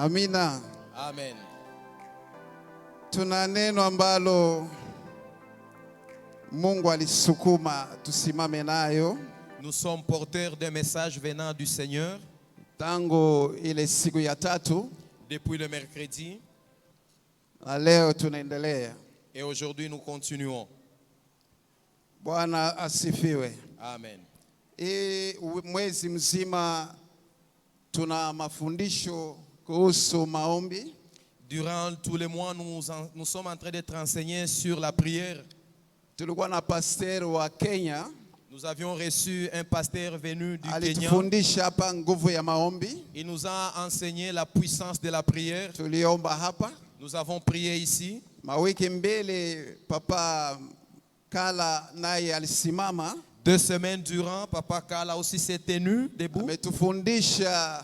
Amina. Amen. Tuna neno ambalo Mungu alisukuma tusimame nayo. Nous sommes porteurs d'un message venant du Seigneur. Tangu ile siku ya tatu. Depuis le mercredi. Na leo tunaendelea. Et aujourd'hui nous continuons. Bwana asifiwe. Amen. Mwezi mzima tuna mafundisho kuhusu maombi. Durant tous les mois, nous sommes en train d'être enseignés sur la prière. Tulikuwa na pasteur wa Kenya. Nous avions reçu un pasteur venu du Kenya. Alitufundisha hapa nguvu ya maombi. Il nous a enseigné la puissance de la prière. Tuliomba hapa. Nous avons prié ici. Mawiki mbele Papa Kala naye alisimama. 2 semaines durant, Papa Kala aussi s'est tenu debout. Ametufundisha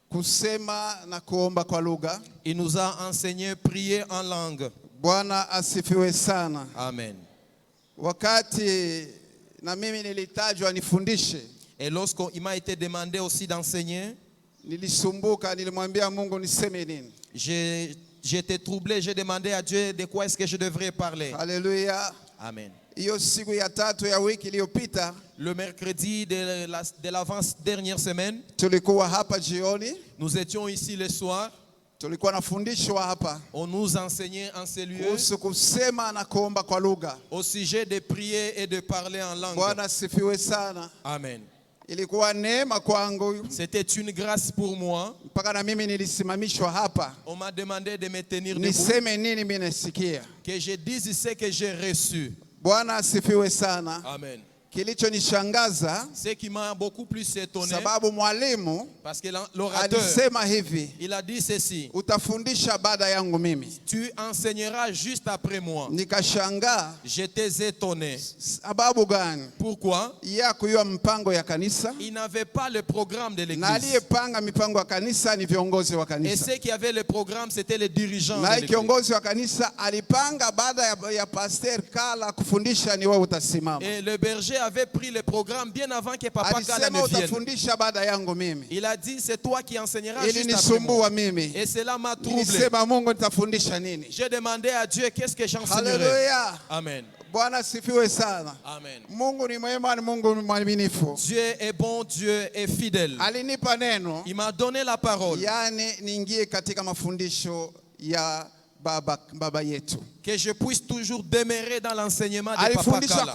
kusema na kuomba kwa lugha. Il nous a enseigné prier en langue. Bwana asifiwe sana. Amen. Wakati na mimi nilitajwa nifundishe. Et lorsqu'il m'a été demandé aussi d'enseigner, nilisumbuka, nilimwambia Mungu niseme nini. J'étais troublé, j'ai demandé à Dieu de quoi est-ce que je devrais parler. Alléluia. Amen. Hiyo siku ya tatu ya wiki iliyopita, le mercredi de l'avant-dernière semaine, tulikuwa hapa jioni. Nous étions ici le soir. Tulikuwa nafundishwa hapa. On nous enseignait en ce lieu kuhusu kusema na kuomba kwa lugha. Au sujet de prier et de parler en langue. Bwana asifiwe sana. Amen. Ilikuwa neema kwangu. C'était une grâce pour moi. Mpaka na mimi nilisimamishwa hapa. On m'a demandé de me tenir debout. Niseme nini mimi nasikia. Que je dise ce que j'ai reçu. Bwana asifiwe sana. Amen. Kilichonishangaza, ce qui m'a beaucoup plus étonné, sababu mwalimu parce que l'orateur alisema hivi, il a dit ceci: utafundisha baada yangu mimi. Tu enseigneras juste après moi. Nikashangaa. J'étais étonné. Sababu gani? Pourquoi? Ya kujua mpango ya kanisa. Il n'avait pas le programme de l'église. Na aliyepanga mipango ya kanisa ni viongozi wa kanisa. Et ceux qui avaient le programme, c'était les dirigeants de l'église. Na kiongozi wa kanisa alipanga baada ya pastor Kala kufundisha ni wewe utasimama. Et le berger avait pris le programme bien avant que Papa Kala ne vienne. Il a dit, c'est toi qui enseigneras juste après moi. Et cela m'a troublé. J'ai demandé à Dieu, qu'est-ce que j'enseignerai? Amen. Amen. Dieu est bon, Dieu est fidèle. Il m'a donné la parole. Que je puisse toujours demeurer dans l'enseignement de Papa Kala.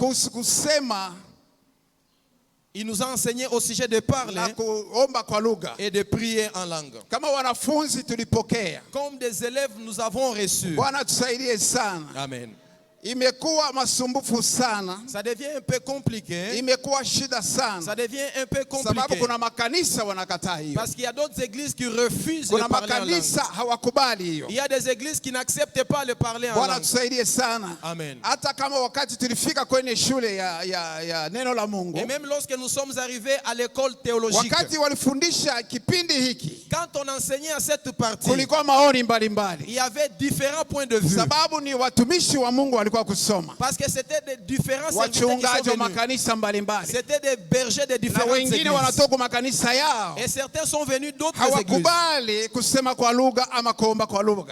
Il nous a enseigné au sujet de parler et de prier en langue. Comme des élèves, nous avons reçu. Amen. Imekuwa masumbufu sana. Ça devient un peu compliqué. Imekuwa shida sana. Ça devient un peu compliqué. Sababu kuna makanisa wanakataa hiyo. Parce qu'il y a d'autres églises qui refusent de parler en langue. Makanisa hawakubali hiyo. Il y a des églises qui n'acceptent pas le parler en langue. Bwana tusaidie sana. Amen. Hata kama wakati tulifika kwenye shule ya neno la Mungu. Et même lorsque nous sommes arrivés à l'école théologique. Wakati walifundisha kipindi hiki. Quand on enseignait à cette partie. Kulikuwa maoni mbalimbali. Il y avait différents points de vue. Sababu ni watumishi wa Mungu parce que c'était des différents serviteurs qui sont venus. C'était des bergers de différentes églises. Et certains sont venus d'autres églises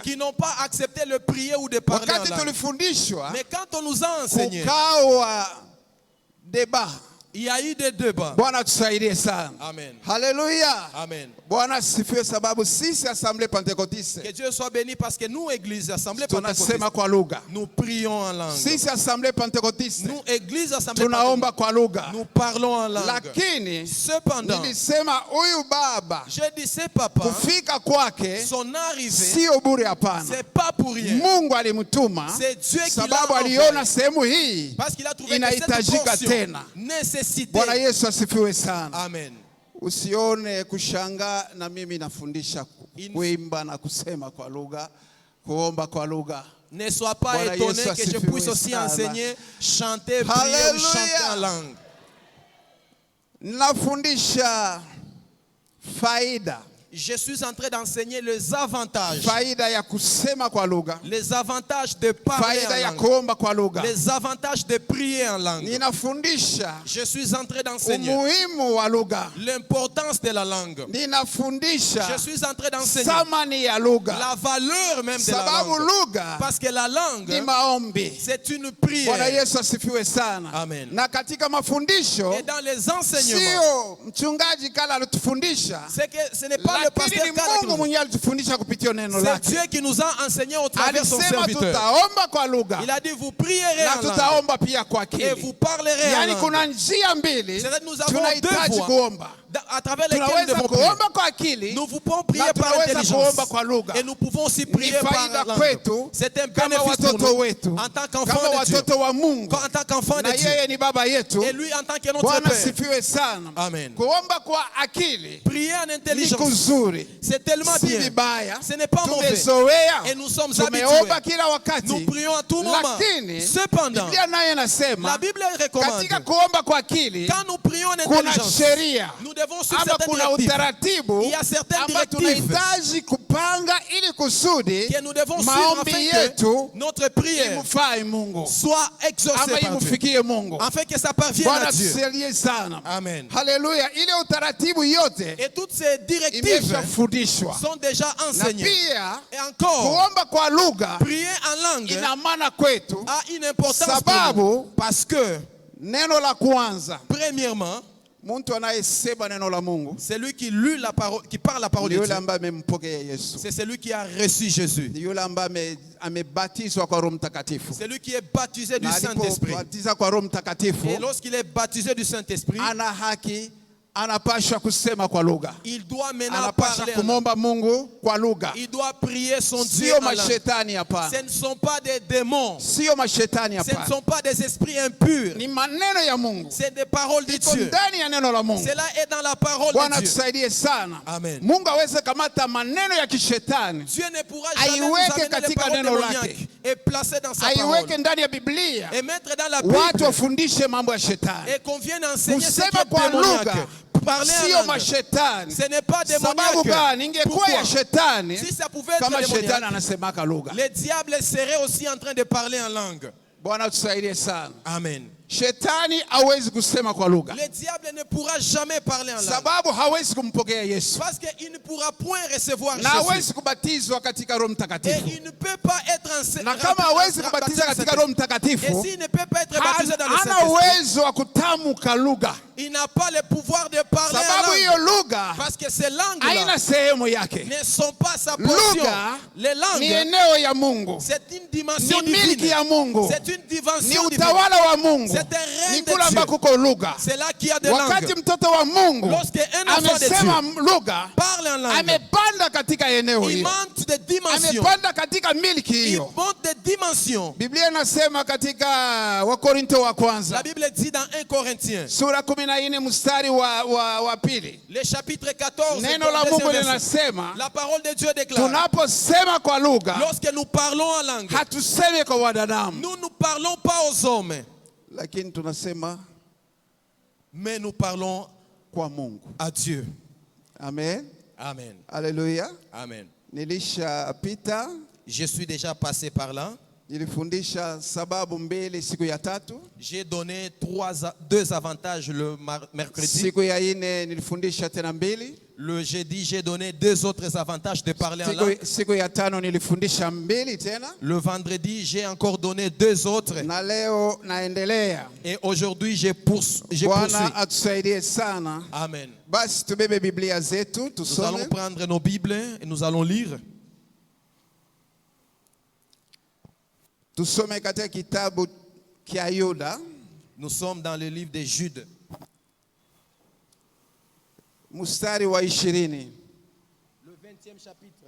qui n'ont pas accepté le prier ou de parler en langue. Mais quand on nous a enseigné, il y a eu des débats. Amen. Alléluia. Amen. Que Dieu soit béni parce que nous, Église Assemblée Pentecôtiste, nous prions en langue. Nous, Église Assemblée Pentecôtiste, nous parlons en langue. Cependant, je dis c'est papa, son arrivée, c'est pas pour rien. C'est Dieu qui l'a envoyé. Parce qu'il a trouvé que cette portion nécessité. Amen. Usione kushanga na mimi nafundisha kuimba na kusema kwa lugha, kuomba kwa lugha. Ne sois pas étonné que je puisse aussi enseigner, chanter, prier ou chanter en langue. Nafundisha faida. Je suis en train d'enseigner les avantages. Faida ya kusema kwa lugha. Les avantages de parler Faida en ya langue. kuomba kwa lugha. Les avantages de prier en langue. Ninafundisha. Je suis en train d'enseigner. Umuhimu wa lugha. L'importance de la langue. Ninafundisha. Je suis en train d'enseigner. Thamani ya lugha. La valeur même de la Sababu langue. lugha. Parce que la langue, ni maombi. c'est une prière. Bwana Yesu asifiwe sana. Amen. Na katika mafundisho, et dans les enseignements, sio mchungaji kala alitufundisha, c'est que ce n'est pas le pasteur Mungu mwenyewe alitufundisha kupitia neno lake. C'est Dieu qui nous a enseigné au travers de son Alisema serviteur. tutaomba kwa lugha. Il a dit vous prierez na en langue. tutaomba pia kwa akili. Et vous parlerez yani en langue. kuna njia mbili tunahitaji kuomba. À travers lesquels nous devons prier. Nous pouvons prier par intelligence. Et nous pouvons aussi prier par la langue. C'est un bénéfice pour nous. En tant qu'enfant de Dieu. En tant qu'enfant de Dieu. Et lui en tant que notre Père. Amen. Prier en intelligence. C'est tellement bien. Ce n'est pas mauvais. Et nous sommes habitués. Nous prions à tout moment. Cependant, la Bible recommande. Quand nous prions en intelligence, nous devons suivre certaines directives. Il y a certaines directives que nous devons suivre afin que notre prière soit exaucée par Dieu. Afin que ça parvienne à Dieu. Amen. Alléluia. Et toutes ces directives sont déjà enseignées. Et encore, prier en langue a une importance pour nous. Parce que, premièrement, c'est lui qui lit la parole, qui parle la parole de Dieu. C'est celui qui a reçu Jésus. C'est lui qui est baptisé du Saint-Esprit. Et lorsqu'il est baptisé du Saint-Esprit, il doit maintenant parler. Il doit prier son Dieu en langue. Ce ne sont pas des démons. Ce ne sont pas des esprits impurs. C'est des paroles de Dieu. Cela est dans la parole de Dieu. Amen. Dieu ne pourra jamais nous amener les paroles démoniaques et placer dans sa parole. Et mettre dans la Bible. Et qu'on vienne enseigner ce qui est démoniaque. Parler en langue. Ce n'est pas démoniaque. Pourquoi? Si ça pouvait être démoniaque, les diables seraient aussi en train de parler en langue. Amen. Shetani hawezi kusema kwa lugha. Le diable ne pourra jamais parler en langue. Sababu hawezi kumpokea Yesu. Parce qu'il ne pourra point recevoir Jésus. Na hawezi kubatizwa katika Roho Mtakatifu. Et il ne peut pas être enseigné. Na kama hawezi kubatizwa katika Roho Mtakatifu, et s'il ne peut pas être baptisé dans le Saint-Esprit, hana uwezo wa kutamka lugha. Il n'a pas le pouvoir de parler sababu en langue. Lugha, parce que ces langues haina sehemu yake. Ne sont pas sa portion. Les langues, ni eneo ya Mungu. C'est une dimension divine. Ni milki ya Mungu. C'est une dimension divine. Ni utawala wa Mungu. C'est un règne de Dieu. C'est là qu'il y a des langues. Wakati mtoto wa Mungu lorsqu'un enfant de Dieu parle en langue, amepanda katika eneo hilo. Il monte de dimensions. Amepanda katika milki hiyo. Il monte de dimensions. Biblia inasema katika Wakorinto wa kwanza. La Bible dit dans 1 Corinthiens. Sura 14 mstari wa pili. Le chapitre 14. Neno la Mungu linasema. La parole de Dieu déclare. Tunaposema kwa lugha. Lorsque nous parlons en langue. Hatusemi kwa wanadamu. Nous ne parlons pas aux hommes. Lakini tunasema. Mais nous parlons kwa Mungu. À Dieu. Amen. Amen. Alléluia. Amen. Nilishapita. Je suis déjà passé par là. Nilifundisha sababu mbili siku ya tatu. J'ai donné deux avantages le mercredi. Siku ya ine nilifundisha tena mbili. Le jeudi, j'ai donné deux autres avantages de parler en langue. Siku ya tano nilifundisha mbili tena. Le vendredi, j'ai encore donné deux autres. Na leo naendelea. Et aujourd'hui, je poursuis. Bwana atusaidie sana. Amen. Basi tubebe Biblia zetu tusome. Nous allons prendre nos Bibles et nous allons lire. Tusome katika kitabu kia Yuda. Nous sommes dans le livre de Jude. Mstari wa 20. Le 20e chapitre.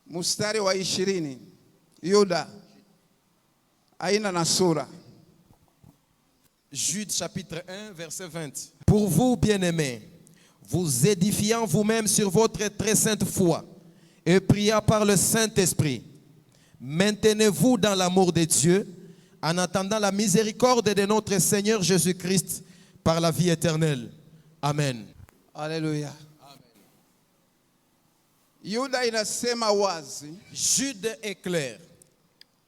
Mstari wa 20. Yuda. Aina na sura. Jude chapitre 1 verset 20. Pour vous, bien-aimés, vous édifiant vous-même sur votre très sainte foi et priant par le Saint-Esprit, maintenez-vous dans l'amour de Dieu en attendant la miséricorde de notre Seigneur Jésus-Christ par la vie éternelle. Amen. Alléluia. Yuda inasema wazi. Jude est clair.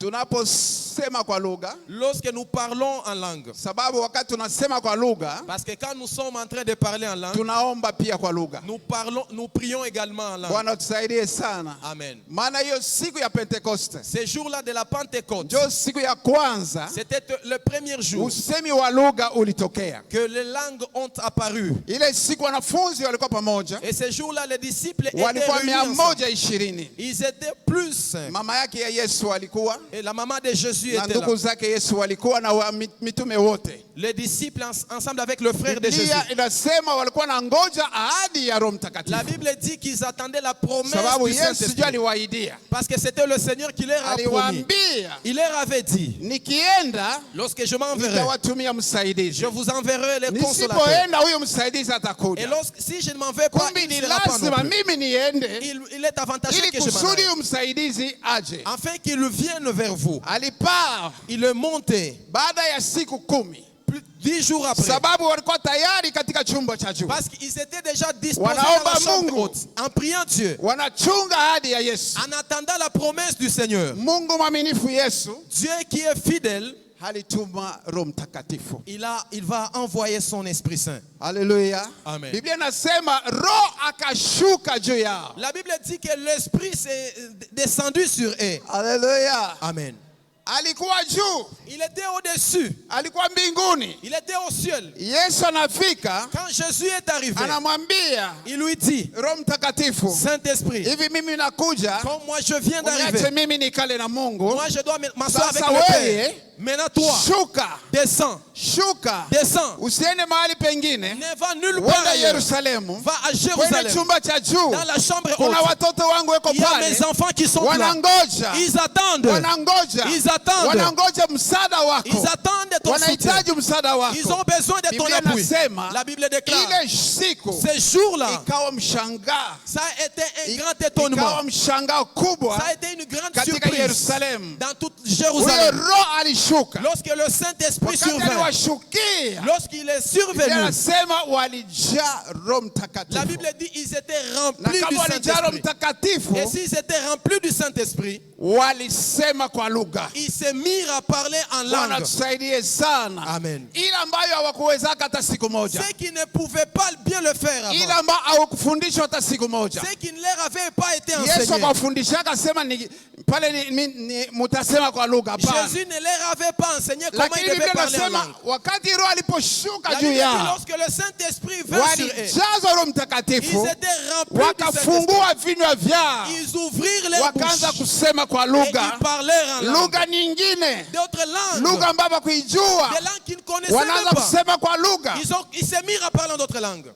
Tunaposema kwa lugha, lorsque nous parlons en langue, sababu wakati tunasema kwa lugha, parce que quand nous sommes en train de parler en langue, tunaomba pia kwa lugha. Nous prions également en langue. Bwana tusaidie sana. Amen. Maana hiyo siku ya Pentecoste, ce jour-là de la Pentecôte, ndio siku ya kwanza, c'était le premier jour usemi wa lugha ulitokea, que les langues ont apparu. Ile siku wanafunzi walikuwa pamoja, et ce jour-là les disciples étaient walikuwa réunis 120. Ils étaient plus. Mama yake ya Yesu alikuwa, et la maman de Jésus était là. Ndugu zake Yesu walikuwa na mitume wote. Les disciples ensemble avec le frère de Jésus. Inasema walikuwa na ngoja ahadi ya Roho Mtakatifu. La Bible dit qu'ils attendaient la promesse sababu du Saint-Esprit. Parce que c'était le Seigneur qui leur a promis. Il leur avait dit, nikienda, lorsque je m'enverrai, je vous enverrai les consolateurs. Et si je ne m'en vais pas, il n'ira pas non plus. Il est avantageux que je m'en aille, afin qu'il vienne vers vous. Il est monté 10 jours après. Parce qu'ils étaient déjà disposés dans la chambre haute, en priant Dieu, en attendant la promesse du Seigneur. Dieu qui est fidèle, il va envoyer son Esprit Saint. Alléluia. Amen. La Bible dit que l'Esprit s'est descendu sur eux. Alléluia. Amen. Il était au-dessus. Il était au ciel. Quand Jésus est arrivé, il lui dit, Saint-Esprit, comme moi je viens d'arriver, moi je dois m'asseoir avec le Père. Maintenant toi, descends. Descends. Ne va nulle part ailleurs. Va à Jérusalem. Dans la chambre haute. Il y a mes enfants qui sont là. Ils attendent. Ils attendent ton soutien. Ils ont besoin de ton appui. La Bible déclare, ces jours-là, ça a été un grand étonnement. Ça a été une grande surprise dans toute Jérusalem. Lorsque le Saint-Esprit survint, lorsqu'il est survenu, la Bible dit qu'ils étaient remplis du Saint-Esprit. Et s'ils étaient remplis du Saint-Esprit, ils se mirent à parler en langue. Amen. Ceux qui ne pouvaient pas bien le faire avant, ceux qui ne leur avaient pas été enseignés, Jésus ne leur avait pas enseigné comment ils devaient parler en langue. La Bible dit lorsque le Saint-Esprit vint sur eux, ils étaient remplis du Saint-Esprit. Ils ouvrirent leurs bouches et ils parlèrent en langue. D'autres langues, des langues qu'ils ne connaissaient même pas. Ils se mirent à parler en d'autres langues.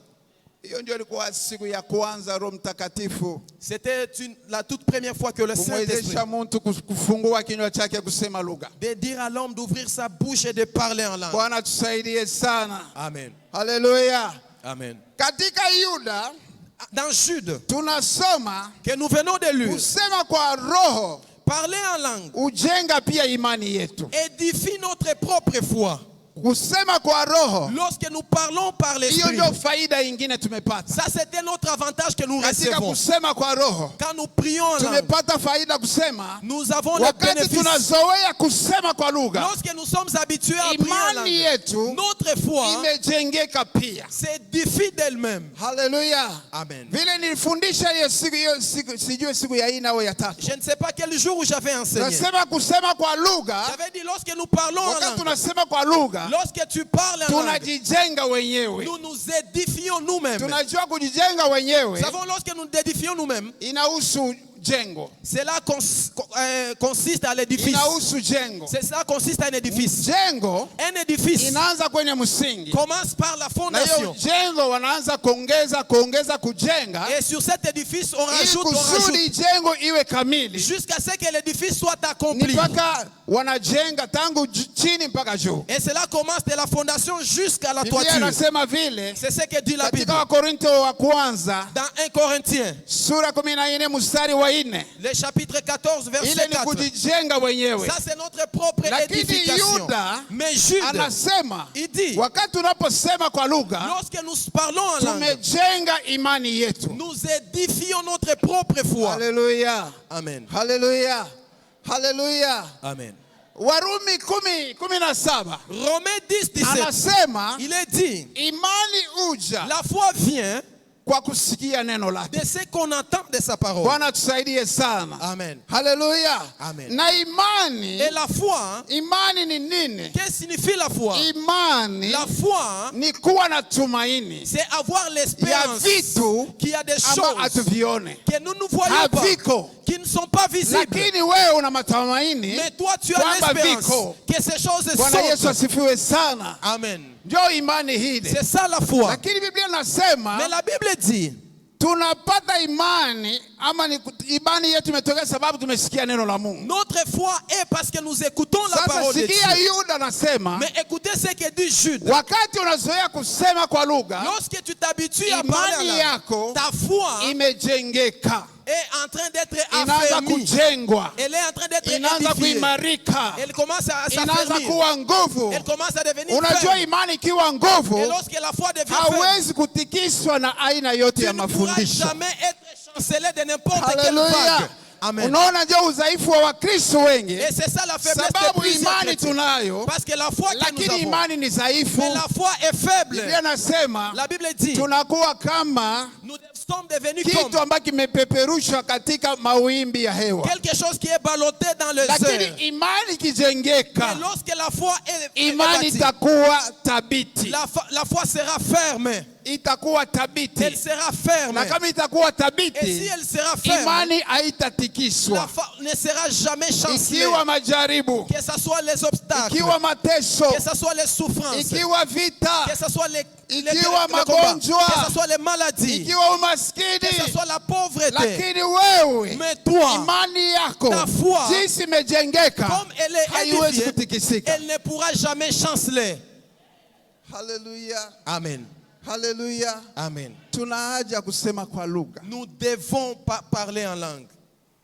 C'était la toute première fois que le Saint-Esprit de dire à l'homme d'ouvrir sa bouche et de parler en langue. Amen. Alléluia. Amen. Dans Jude, que nous venons de lire, parler en langue édifie notre propre foi. Lorsque nous parlons par l'Esprit, ça c'était notre avantage que nous recevons. Quand nous prions en langue, nous avons le bénéfice. Lorsque nous sommes habitués à prier en langue, notre foi s'édifie d'elle-même. Alléluia. Amen. Je ne sais pas quel jour où j'avais enseigné. J'avais dit lorsque nous parlons en langue, lorsque tu parles en langue, nous nous édifions nous-mêmes. Nous savons lorsque nous nous édifions nous-mêmes, cela consiste à l'édifice. Cela consiste à un édifice. Un édifice commence par la fondation. Et sur cet édifice, on rajoute jusqu'à ce que l'édifice soit accompli. Et cela commence de la fondation jusqu'à la toiture. C'est ce que dit la Bible. Dans 1 Corinthiens, 4. Le chapitre 14 verset 4. Ça c'est notre propre édification. Mais Jude, il dit, lorsque nous parlons en langue, nous édifions notre propre foi. Alléluia. Amen. Alléluia. Alléluia. Amen. Warumi 10:17. Romains 10:17. Anasema, il est dit, imani uja, la foi vient kwa kusikia neno lake. De ce qu'on entend de sa parole. Bwana tusaidie sana. Amen. Haleluya. Amen. Na imani, et la foi, imani ni nini? Qu'est-ce que signifie la foi? Imani, la foi, ni kuwa na tumaini. C'est avoir l'espérance qu'il y a des choses que nous ne voyons pas, qui ne sont pas visibles. Lakini wewe una matumaini. Mais toi tu as l'espérance que ces choses sont. Bwana Yesu asifiwe sana. Amen. C'est ça la foi. Lakini Biblia nasema, mais la Bible dit, tunapata imani ama ni imani yetu imetokea sababu tumesikia neno la Mungu. Notre foi est parce que nous écoutons la parole de Dieu. Yuda nasema, mais écoutez ce que dit Jude. Wakati unazoea kusema kwa lugha, lorsque tu t'habitues à parler en langue, ta foi imejengeka, est en train d'être affermie. Elle est en train d'être édifiée. Elle commence à s'affermir. Elle commence à devenir ferme. Et lorsque la foi devient ferme, tu ne pourras jamais être chancelé de n'importe quelle vague. Amen. Et c'est ça la faiblesse des plusieurs chrétiens. Parce que la foi que nous avons, mais la foi est faible. La Bible dit, nous sommes devenus comme quelque chose qui est ballotté dans le air. Mais lorsque la foi est bâtie, la foi sera ferme. Elle sera ferme. Et si elle sera ferme, la foi ne sera jamais chancelée. Que ce soit les obstacles, que ce soit les souffrances, que ce soit les combats, que ce soit les maladies, que ce soit la pauvreté. Mais toi, ta foi, comme elle est édifiée, elle ne pourra jamais chanceler. Alléluia. Amen. Hallelujah. Amen. Tuna haja kusema kwa lugha. Nous devons parler en langue.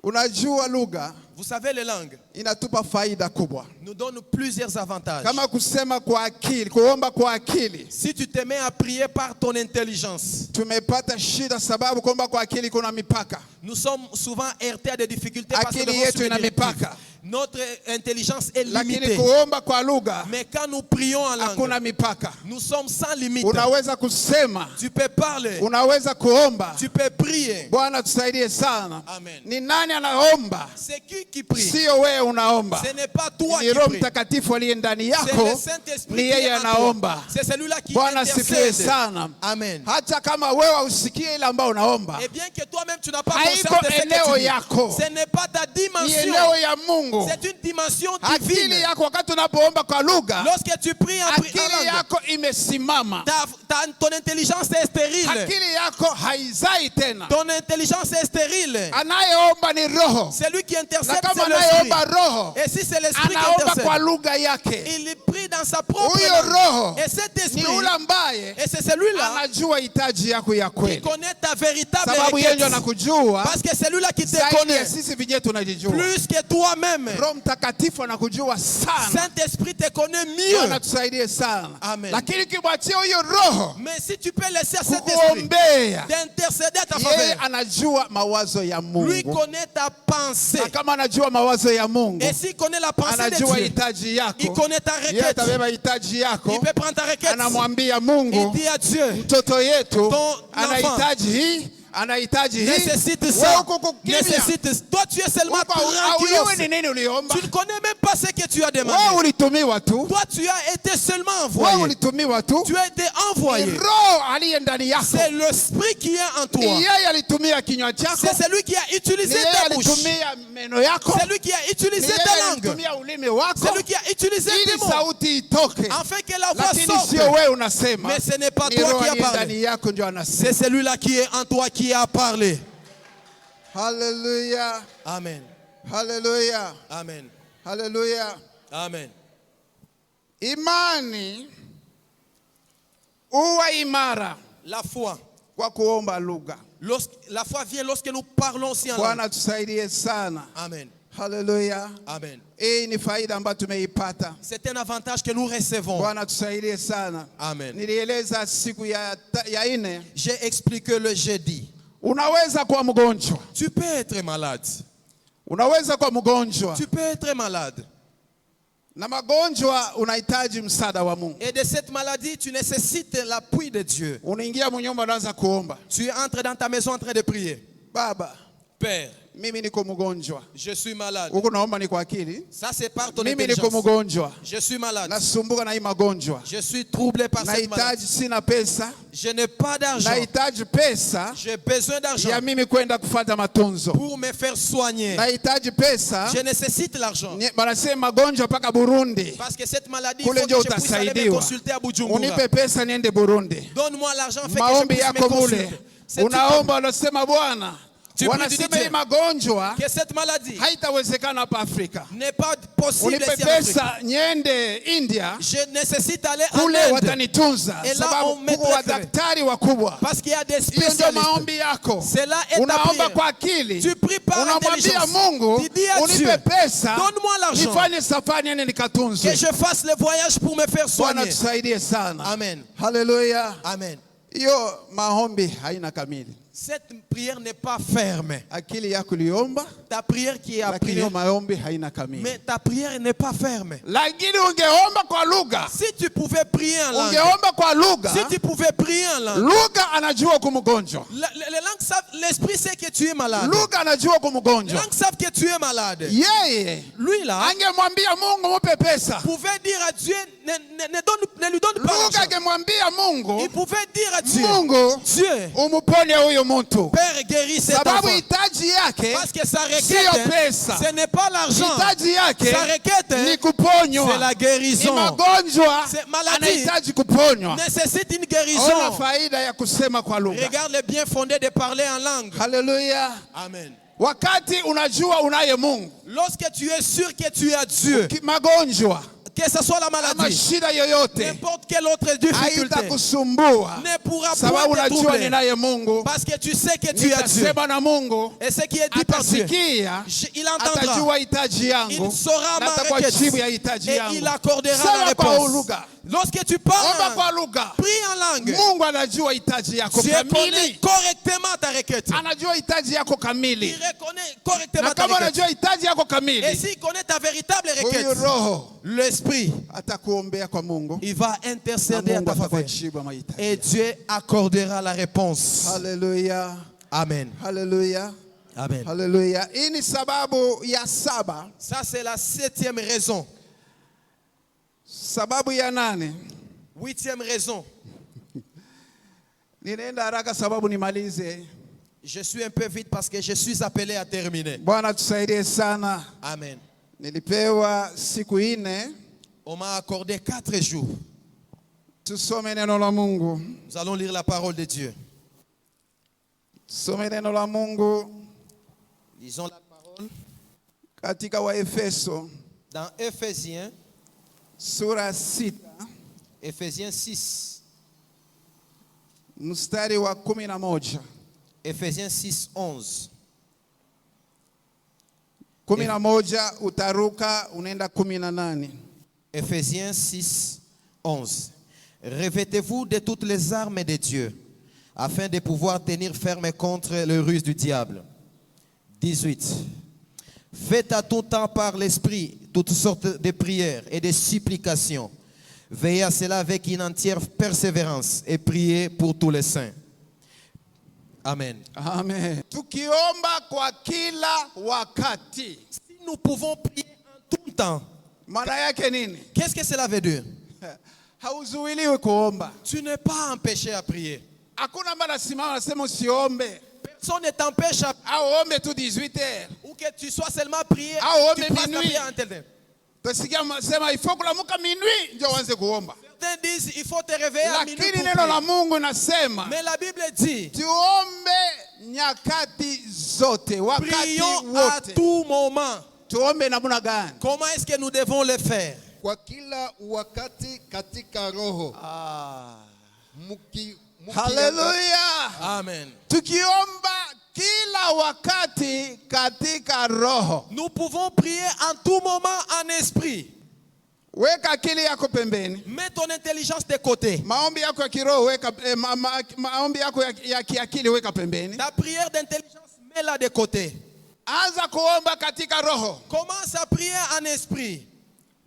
Unajua lugha, vous savez les langues, inatupa faida kubwa. Nous donne plusieurs avantages. Kama kusema kwa akili, kuomba kwa akili. Si tu te mets à prier par ton intelligence. Tumepata shida sababu kuomba kwa akili kuna mipaka. Nous sommes souvent heurtés à des difficultés parce que akili yetu ina mipaka. Notre intelligence est limitée. Kuomba kwa lugha, mais quand nous prions en langue, hakuna mipaka. Nous sommes sans limite. Unaweza kusema, tu peux parler, unaweza kuomba, tu peux prier. Bwana tusaidie sana. Amen. Ni nani anaomba? C'est qui prie? Sio wewe unaomba. Ce n'est pas toi qui prie. Mtakatifu aliye ndani yako, ni yeye anaomba. C'est celui-là qui Bwana sifiwe sana. Amen. Hata kama wewe usikie ile ambayo unaomba, et bien que toi-même tu n'as pas conscience de ce que tu dis, ce n'est pas ta dimension. C'est une dimension divine. Lorsque tu pries en langue, ton intelligence est stérile. Ton intelligence est stérile. C'est lui qui intercède, c'est l'esprit. Et si c'est l'esprit qui intercède, il prie dans sa propre langue. Et cet esprit, et c'est celui-là qui connaît ta véritable requête. Parce que c'est lui-là qui te connaît plus que toi-même. Saint-Esprit te connaît mieux. Amen. Mais si tu peux laisser cet esprit d'intercéder à ta faveur, lui connaît ta pensée. Et s'il connaît la pensée de Dieu, il connaît ta requête. Il peut prendre ta requête. Il dit à Dieu, ton enfant nécessite ça. Nécessite. Toi, tu es seulement tranquille. Tu ne connais même pas ce que tu as demandé. Toi, tu as été seulement envoyé. Tu as été envoyé. C'est l'esprit qui est en toi. C'est celui qui a utilisé ta bouche. C'est lui qui a utilisé ta langue. C'est lui qui a utilisé tes mots. Afin que la voix sorte. Mais ce n'est pas toi qui as parlé. C'est celui-là qui est en toi qui a parlé. Alléluia. Amen. Alléluia. Amen. Alléluia. Amen. Imani uwa imara. La foi. kwa kuomba lugha. La foi vient lorsque nous parlons aussi en langue. Bwana tusaidie sana. Amen. Hallelujah. Amen. Hii ni faida ambayo tumeipata. C'est un avantage que nous recevons. Bwana tusaidie sana. Amen. Nilieleza siku ya 4. J'ai expliqué le jeudi. Unaweza kuwa mgonjwa. Tu peux être malade. Unaweza kuwa mgonjwa. Tu peux être malade. Na magonjwa unahitaji msaada wa Mungu. Et de cette maladie, tu nécessites l'appui de Dieu. Unaingia mnyumba unaanza kuomba. Tu entres dans ta maison en train de prier. Baba, Père, mimi niko mgonjwa. je suis malade. Huko naomba ni kwa akili. Ça c'est par ton Mimi intelligence. niko mgonjwa. Je suis malade. Nasumbuka na hii magonjwa. Je suis troublé par cette maladie. Nahitaji sina pesa. Je n'ai pas d'argent. Nahitaji pesa. J'ai besoin d'argent Ya mimi kwenda kufuata matunzo. pour me faire soigner. Nahitaji pesa. Je nécessite l'argent. Wanasema magonjwa mpaka Burundi. Parce que cette maladie, il faut Kule que ndio je puisse aller me utasaidiwa. consulter à Bujumbura. Unipe pesa niende Burundi. Donne-moi l'argent, fait que je Maombi puisse me yako mule. consulter. C'est Unaomba unasema Bwana. Wanasema hii magonjwa que cette maladie haitawezekana hapa Afrika. n'est pas possible Unipe ici en Afrique. pesa niende India. Je nécessite aller en Kule Inde. watanitunza Et là, sababu on me kuko wadaktari wakubwa. Parce qu'il y a des Hiyo ndio spécialistes. maombi yako. C'est là est ta Unaomba prière. kwa akili. Tu pries par Unamwambia intelligence. Mungu, Tu dis à Dieu, unipe pesa. donne-moi l'argent. Nifanye safari niende nikatunzwe. Que je fasse le voyage pour me faire Bwana soigner. tusaidie sana. Amen. Hallelujah. Amen. Hiyo maombi haina kamili. Cette prière n'est pas ferme. Akili yako liomba, Ta prière qui est lakini appelée, hiyo maombi haina kamili. mais ta prière n'est pas ferme. Lakini ungeomba kwa lugha. Si tu pouvais prier en langue, Ungeomba kwa lugha. si tu pouvais prier en langue, Lugha anajua kumgonjwa. les langues savent, l'esprit sait que tu es malade. Lugha anajua Les kumgonjwa. langues savent que tu es malade. Yeye Lui là, angemwambia Mungu mupe pesa. pouvait dire à Dieu, ne lui donne pas Lugha l'argent. angemwambia Mungu, Il pouvait dire à Dieu, Mungu Dieu, umuponye huyo mtu. Père, guéris cet Sababu enfant. hitaji yake Parce que sa sio requête, pesa. ce n'est pas l'argent. Hitaji yake Sa requête, ni c'est kuponywa. la Ni guérison. magonjwa C'est maladie. anahitaji kuponywa. Nécessite une Ona guérison. faida ya kusema kwa lugha. Regarde le bien fondé de parler en langue. Haleluya. Amen. Wakati unajua unaye Mungu, Lorsque tu es sûr que tu as Dieu, magonjwa que ce soit la ama maladie, shida yoyote n'importe quelle autre difficulté, haitakusumbua ne pourra sababu point te unajua troubler. ninaye Mungu. Parce que tu sais que tu as Dieu. Nitasema na Mungu, Et ce qui est dit par Dieu, atasikia, il entendra. atajua hitaji yangu Il saura na ma atakuwa requête. jibu ya hitaji Et yangu. il accordera Sema la kwa réponse. lugha. Lorsque tu Omba parles, kwa lugha. prie en langue. Mungu anajua hitaji yako Dieu connaît kamili. correctement ta requête. Anajua hitaji yako Il kamili. reconnaît correctement Na ta kama requête. anajua hitaji yako Et kamili, s'il connaît ta véritable huyu requête, roho l'esprit, atakuombea kwa Mungu. il va Na intercéder à Mungu ta faveur. atakujibu mahitaji. Et Dieu accordera la réponse. Haleluya. Amen. Haleluya. Amen. Haleluya. Hii ni sababu ya 7. Ça, c'est la 7e raison. Sababu ya 8. 8e raison. Ninaenda haraka sababu nimalize. Je suis un peu vite parce que je suis appelé à terminer. Bwana tusaidie sana. Amen. Nilipewa siku 4. On m'a accordé 4 jours. Tusome neno la Mungu. Nous allons lire la parole de Dieu. Tusome neno la Mungu Lisons la parole katika Waefeso dans Éphésiens, sura 6 Éphésiens 6. mstari wa 11. Éphésiens 6, 11. 11 utaruka unaenda 18. Éphésiens 6, 11. Revêtez-vous de toutes les armes de Dieu, afin de pouvoir tenir ferme contre les ruses du diable. 18. Faites à tout temps par l'Esprit toutes sortes de prières et de supplications. Veillez à cela avec une entière persévérance et priez pour tous les saints. Amen. Amen. Tukiomba kwa kila wakati. Si nous pouvons prier en tout temps, Maana yake nini? qu'est-ce que cela veut dire? Hauzuiliwi kuomba. Tu n'es pas empêché à prier. Hakuna mara simama nasema usiombe. Personne ne t'empêche à Au ombe tu 18h. ou que tu sois seulement prié. Ah, oh, Tu mais passes ta minuit. prière en tel temps. Tusikia sema ifo kulamuka minuit ndio uanze kuomba. Certains disent il faut te réveiller à minuit Lakini pour neno la prier. Mungu nasema Mais la Bible dit tuombe nyakati zote, wakati prions à wote. tout moment. Tuombe namna gani? Comment est-ce que nous devons le faire? Kwa kila wakati katika roho Hallelujah. Amen. Tukiomba kila wakati katika roho. Nous pouvons prier en tout moment en esprit. Weka akili yako pembeni. Mets ton intelligence de côté. Maombi yako ya kiroho weka maombi yako ya kiakili weka pembeni. Ta prière d'intelligence mets-la de côté. Anza kuomba katika roho. Commence à prier en esprit.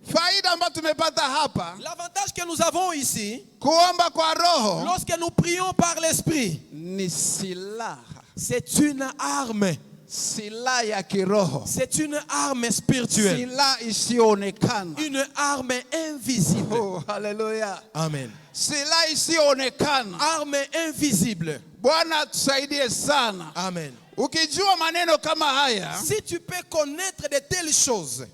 Faida ambayo tumepata hapa. L'avantage que nous avons ici, kuomba kwa roho, lorsque nous prions par l'esprit, ni silaha. C'est une arme. Silaha ya kiroho. C'est une arme spirituelle. Silaha isiyoonekana. Une arme invisible. Oh, hallelujah. Amen. Silaha isiyoonekana. Arme invisible. Bwana tusaidie sana. Amen. Ukijua maneno kama haya, si tu peux connaître de telles choses,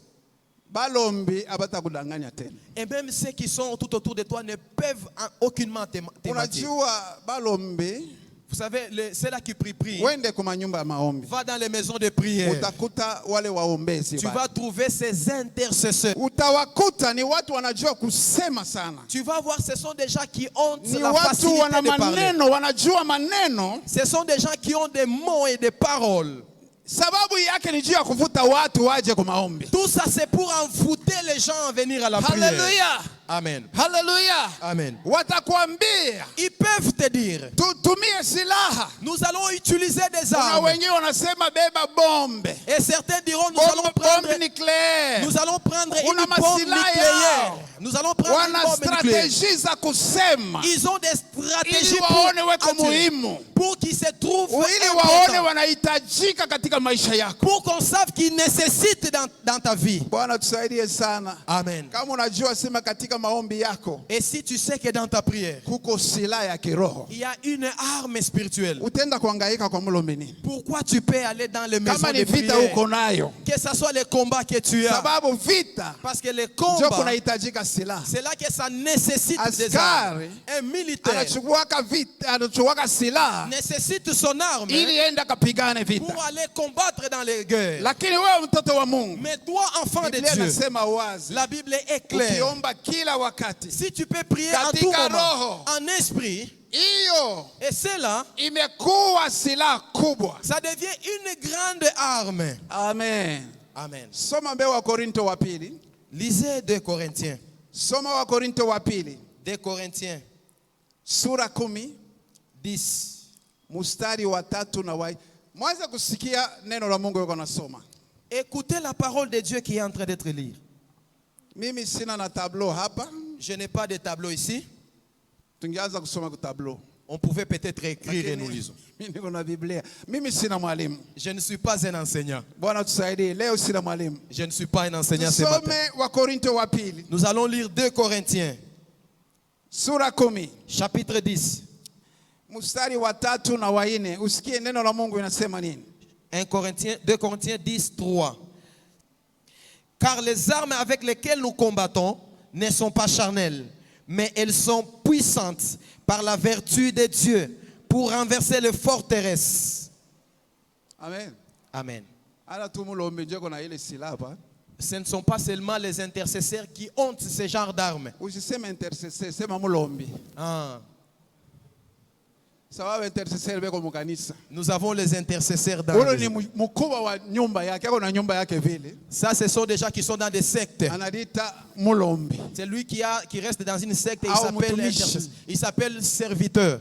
balombi abatakudanganya tena. Et même ceux qui sont tout autour de toi ne peuvent aucunement te mentir. Unajua balombi, vous savez, ceux-là qui prient, va dans les maisons de prière. Tu vas trouver ces intercesseurs. Tu vas voir, ce sont des gens qui ont la facilité de parler. Ce sont des gens qui ont des mots et des paroles. Tout ça c'est pour envoûter les gens à venir à la prière. Hallelujah. Amen. Hallelujah. Amen. Ils peuvent te dire, nous allons utiliser des armes. Et certains diront, nous allons prendre une bombe nucléaire. Nous allons prendre une bombe nucléaire. Ils ont des stratégies pour qu'ils se trouvent pour qu'on sache qu'ils nécessitent dans ta vie. Amen. Et si tu sais que dans ta prière, il y a une arme spirituelle, pourquoi tu peux aller dans les maisons de prière, que ce soit les combats que tu as, parce que les combats, c'est là que ça nécessite des armes. Un militaire nécessite son arme pour aller combattre dans les guerres. Mais toi, enfant de Dieu, la Bible est claire. Si tu peux prier en tout moment, en esprit, et cela, ça devient une grande arme. Amen. Amen. Lisez 2 Corinthiens. Soma wa Korinto wa pili. 2 Corinthiens. Sura 10. Mustari wa 3 na wa. Mwanza kusikia neno la Mungu yuko nasoma. Écoutez la parole de Dieu qui est en train d'être lue. Mimi sina na tableau hapa. Je n'ai pas de tableau ici. Tungeanza kusoma kwa tableau. On pouvait peut-être écrire et nous lisons. Je ne suis pas un enseignant. Je ne suis pas un enseignant ce matin. Nous allons lire 2 Corinthiens. Chapitre 10. 2 Corinthiens 10, 3. Car les armes avec lesquelles nous combattons ne sont pas charnelles, mais elles sont puissantes par la vertu de Dieu pour renverser les forteresses. Amen. Amen. Ce ne sont pas seulement les intercesseurs qui ont ce genre d'armes. Ah. Nous avons les intercesseurs dans ça, ce sont des gens qui sont dans des sectes. C'est lui qui reste dans une secte et il s'appelle serviteur.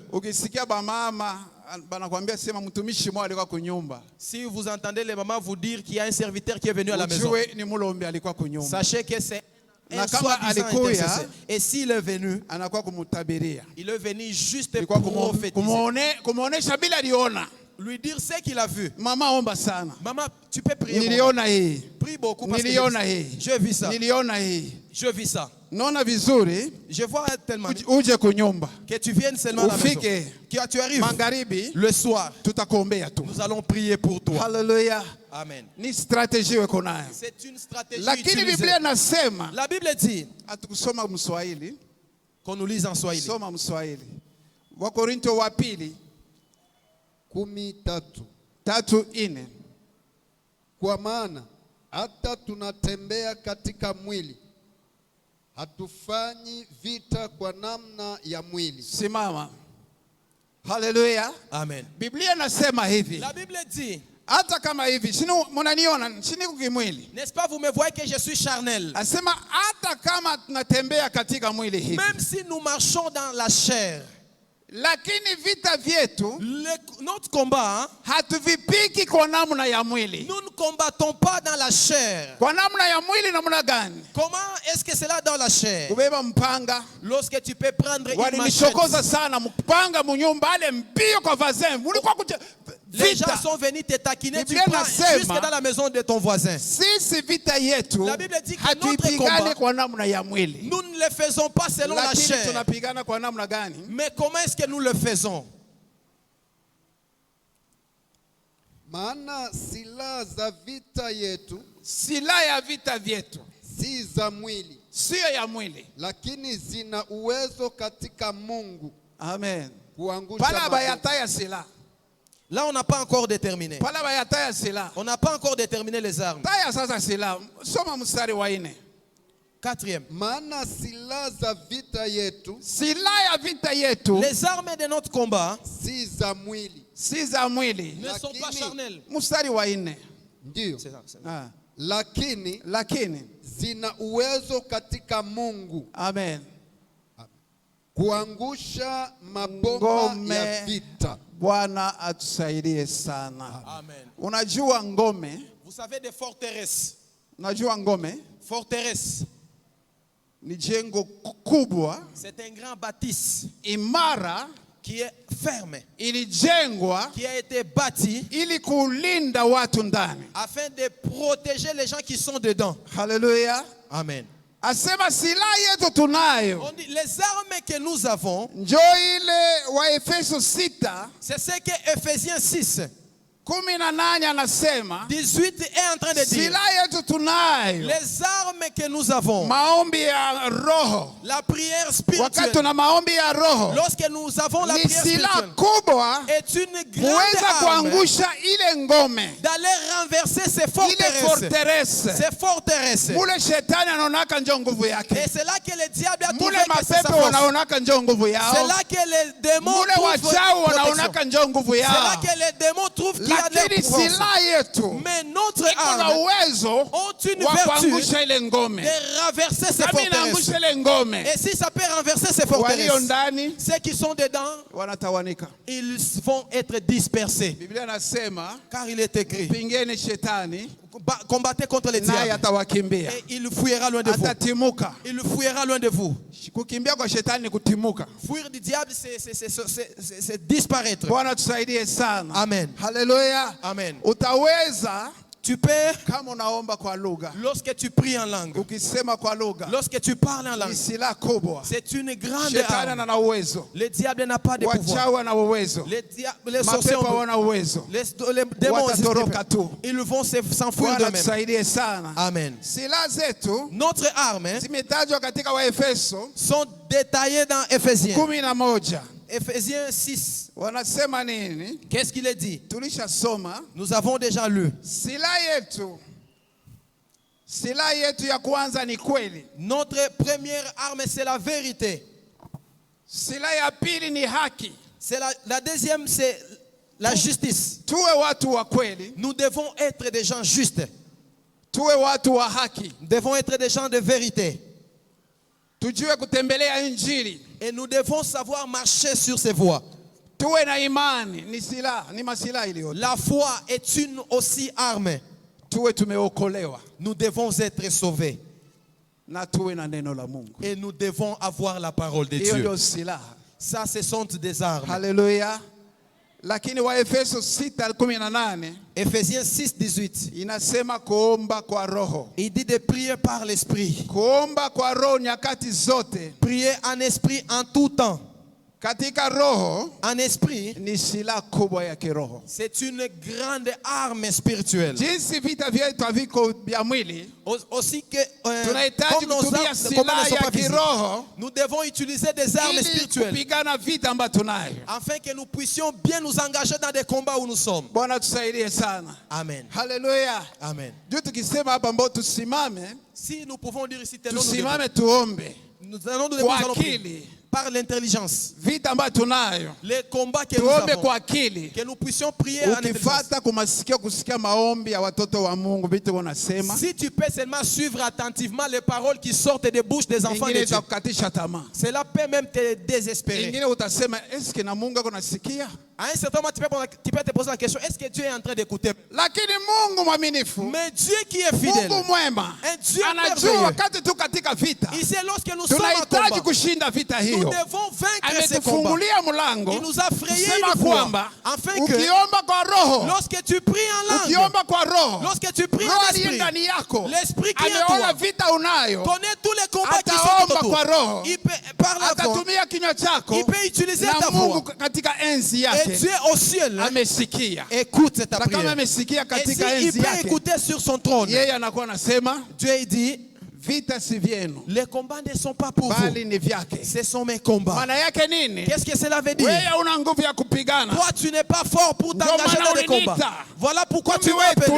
Si vous entendez les mamans vous dire qu'il y a un serviteur qui est venu à la maison, sachez que c'est un soi-disant intercesseur. Et s'il est venu, il est venu juste pour prophétiser. Lui dire ce qu'il a vu. Maman, tu peux prier. Prie beaucoup parce que je vis ça. Je vis ça. Je vois tellement que tu viennes seulement à la maison. Que tu arrives le soir. Nous allons prier pour toi. Hallelujah. Amen. C'est une stratégie utilisée. La Bible dit qu'on nous lise en Swahili. Wakorintho wa pili 13:4. Kwa maana hata tunatembea katika mwili, hatufanyi vita kwa namna ya mwili. Simama. Hallelujah. Amen. Biblia inasema hivi. La Bible dit, hata kama hivi, mnaniona niko kimwili. n'est-ce pas, vous me voyez que je suis charnel. Asema hata kama tunatembea katika mwili hivi. Même si nous marchons dans la chair. Lakini vita vyetu, notre combat, hatuvipiki kwa namna ya mwili. Nous ne combattons pas dans la chair. Kwa namna ya mwili namna gani? Comment est-ce que c'est là dans la chair? Kubeba mpanga. Lorsque tu peux prendre une machette. Walinishokoza sana mpanga munyumba ale mbio kwa voisin. Mulikuwa les gens sont venus te taquiner, tu prends jusque dans la maison de ton voisin. Sisi vita yetu, la Bible dit que notre combat, kwa namna ya mwili. Nous ne le faisons pas selon la chair. Tunapigana kwa namna gani? Mais comment est-ce que nous le faisons? Maana silaha za vita yetu, silaha ya vita vyetu si za mwili, sio ya mwili, lakini zina uwezo katika Mungu. Amen. Kuangusha pala bayataya silaha. Là, on n'a pas encore déterminé. Pala bayataya silaha. On n'a pas encore déterminé les armes. Taya sasa silaha. Soma mstari wa 4. 4e. Maana silaha za vita yetu, silaha ya vita yetu, les armes de notre combat, si za mwili, si za mwili, ne sont pas charnelles. Mstari wa 4. Ndio. Ah. Lakini zina uwezo katika Mungu. Amen. Kuangusha mabomba ya vita. Bwana atusaidie sana. Amen. Unajua ngome? Vous savez des forteresses. Unajua ngome? Forteresse. Ni jengo kubwa. C'est un grand bâtisse. Imara. Qui est ferme. Ilijengwa. Qui a été bâti. Ili kulinda watu ndani. Afin de protéger les gens qui sont dedans. Hallelujah. Amen. Asema silaha yetu tunayo. On dit les armes que nous avons. Njoo ile wa Efeso 6. C'est ce que Ephésiens 6. 18 anasema 18 est en train de dire silaha yetu tunayo. les armes que nous avons. Maombi ya roho. La prière spirituelle. Wakati tuna maombi ya roho. Lorsque nous avons la prière spirituelle. Kubwa. Est une grande arme. Kuangusha ile ngome. D'aller renverser ces forteresses. Ces forteresses. Mule shetani anaonaka njoo nguvu yake. Et c'est là que le diable a trouvé que c'est sa force. Wanaonaka njoo nguvu yao. C'est là que les démons trouvent wanaonaka njoo nguvu yao. C'est là que les démons trouvent qu'il y a des pouvoirs. Mais notre arme ont une vertu de renverser ces forteresses. Et si ça peut renverser ces forteresses, ceux qui sont dedans, ils vont être dispersés. Car il est écrit, combattez contre les diables et il fuira loin de vous. Il fuira loin de vous. Fuir du diable, c'est disparaître. Amen. Hallelujah. Amen. Utaweza, tu peux, kama unaomba kwa lugha, lorsque tu pries en langue, ukisema kwa lugha, lorsque tu parles en langue, c'est une grande arme. Le diable n'a pas de pouvoir. Les sorciers les démons, ils vont s'enfuir d'eux-mêmes. Amen. Notre arme sont détaillées dans Ephésiens. Ephésiens 6. Qu'est-ce qu'il est dit? Nous avons déjà lu. Notre première arme, c'est la vérité. C'est la deuxième, c'est la justice. Nous devons être des gens justes. Nous devons être des gens de vérité. Et nous devons savoir marcher sur ces voies. La foi est une aussi arme. Nous devons être sauvés. Et nous devons avoir la parole de Dieu. Ça, ce sont des armes. Alléluia. Lakini wa Efeso 6:18 Ephésiens 6:18 inasema kuomba kwa roho. Il dit de prier par l'esprit. Kuomba kwa roho nyakati zote. Prier en esprit en tout temps. Katika roho, en esprit, ni silaha kubwa ya kiroho. C'est une grande arme spirituelle. Jinsi vita vyetu haviko vya mwili, aussi que tunahitaji kutumia silaha ya kiroho, nous devons utiliser des armes spirituelles kupigana vita ambayo tunayo, afin que nous puissions bien nous engager dans des combats où nous sommes. Bwana tusaidie sana. Amen. Hallelujah. Amen. Juu tukisema hapa ambao tusimame, si nous pouvons dire ici tusimame tuombe. Nous allons prier par l'intelligence. Vita ambayo tunayo. Les combats que nous avons. Kwa akili. Que nous puissions prier en intelligence. Ukifuata kusikia maombi ya watoto wa Mungu vitu wanasema. Si tu peux seulement suivre attentivement les paroles qui sortent des bouches des enfants de Dieu. Cela peut même te désespérer. Ingine utasema eske na Mungu akonasikia? À un certain moment, tu peux te poser la question, est-ce que Dieu est en train d'écouter? Lakini Mungu mwaminifu. Mais Dieu qui est fidèle. Mungu mwema. Un Dieu merveilleux. Wakati tu katika vita. Il sait lorsque nous sommes en combat. Tunahitaji kushinda vita hiyo. Nous devons vaincre ces combats. Mlango. Il nous a frayé une voie. Afin que ukiomba kwa roho. Lorsque tu pries en langue. Ukiomba kwa roho. Lorsque tu pries en esprit. L'esprit qui est en toi. Vita unayo. Connaît tous les combats qui sont en toi. Il peut parler à toi. Il peut utiliser ta voix. Et Dieu au ciel écoute ta prière. Et il peut écouter sur son trône. Dieu dit, les combats ne sont pas pour vous. Ce sont mes combats. Qu'est-ce que cela veut dire? Toi, tu n'es pas fort pour t'engager dans les combats. Voilà pourquoi tu m'appelles.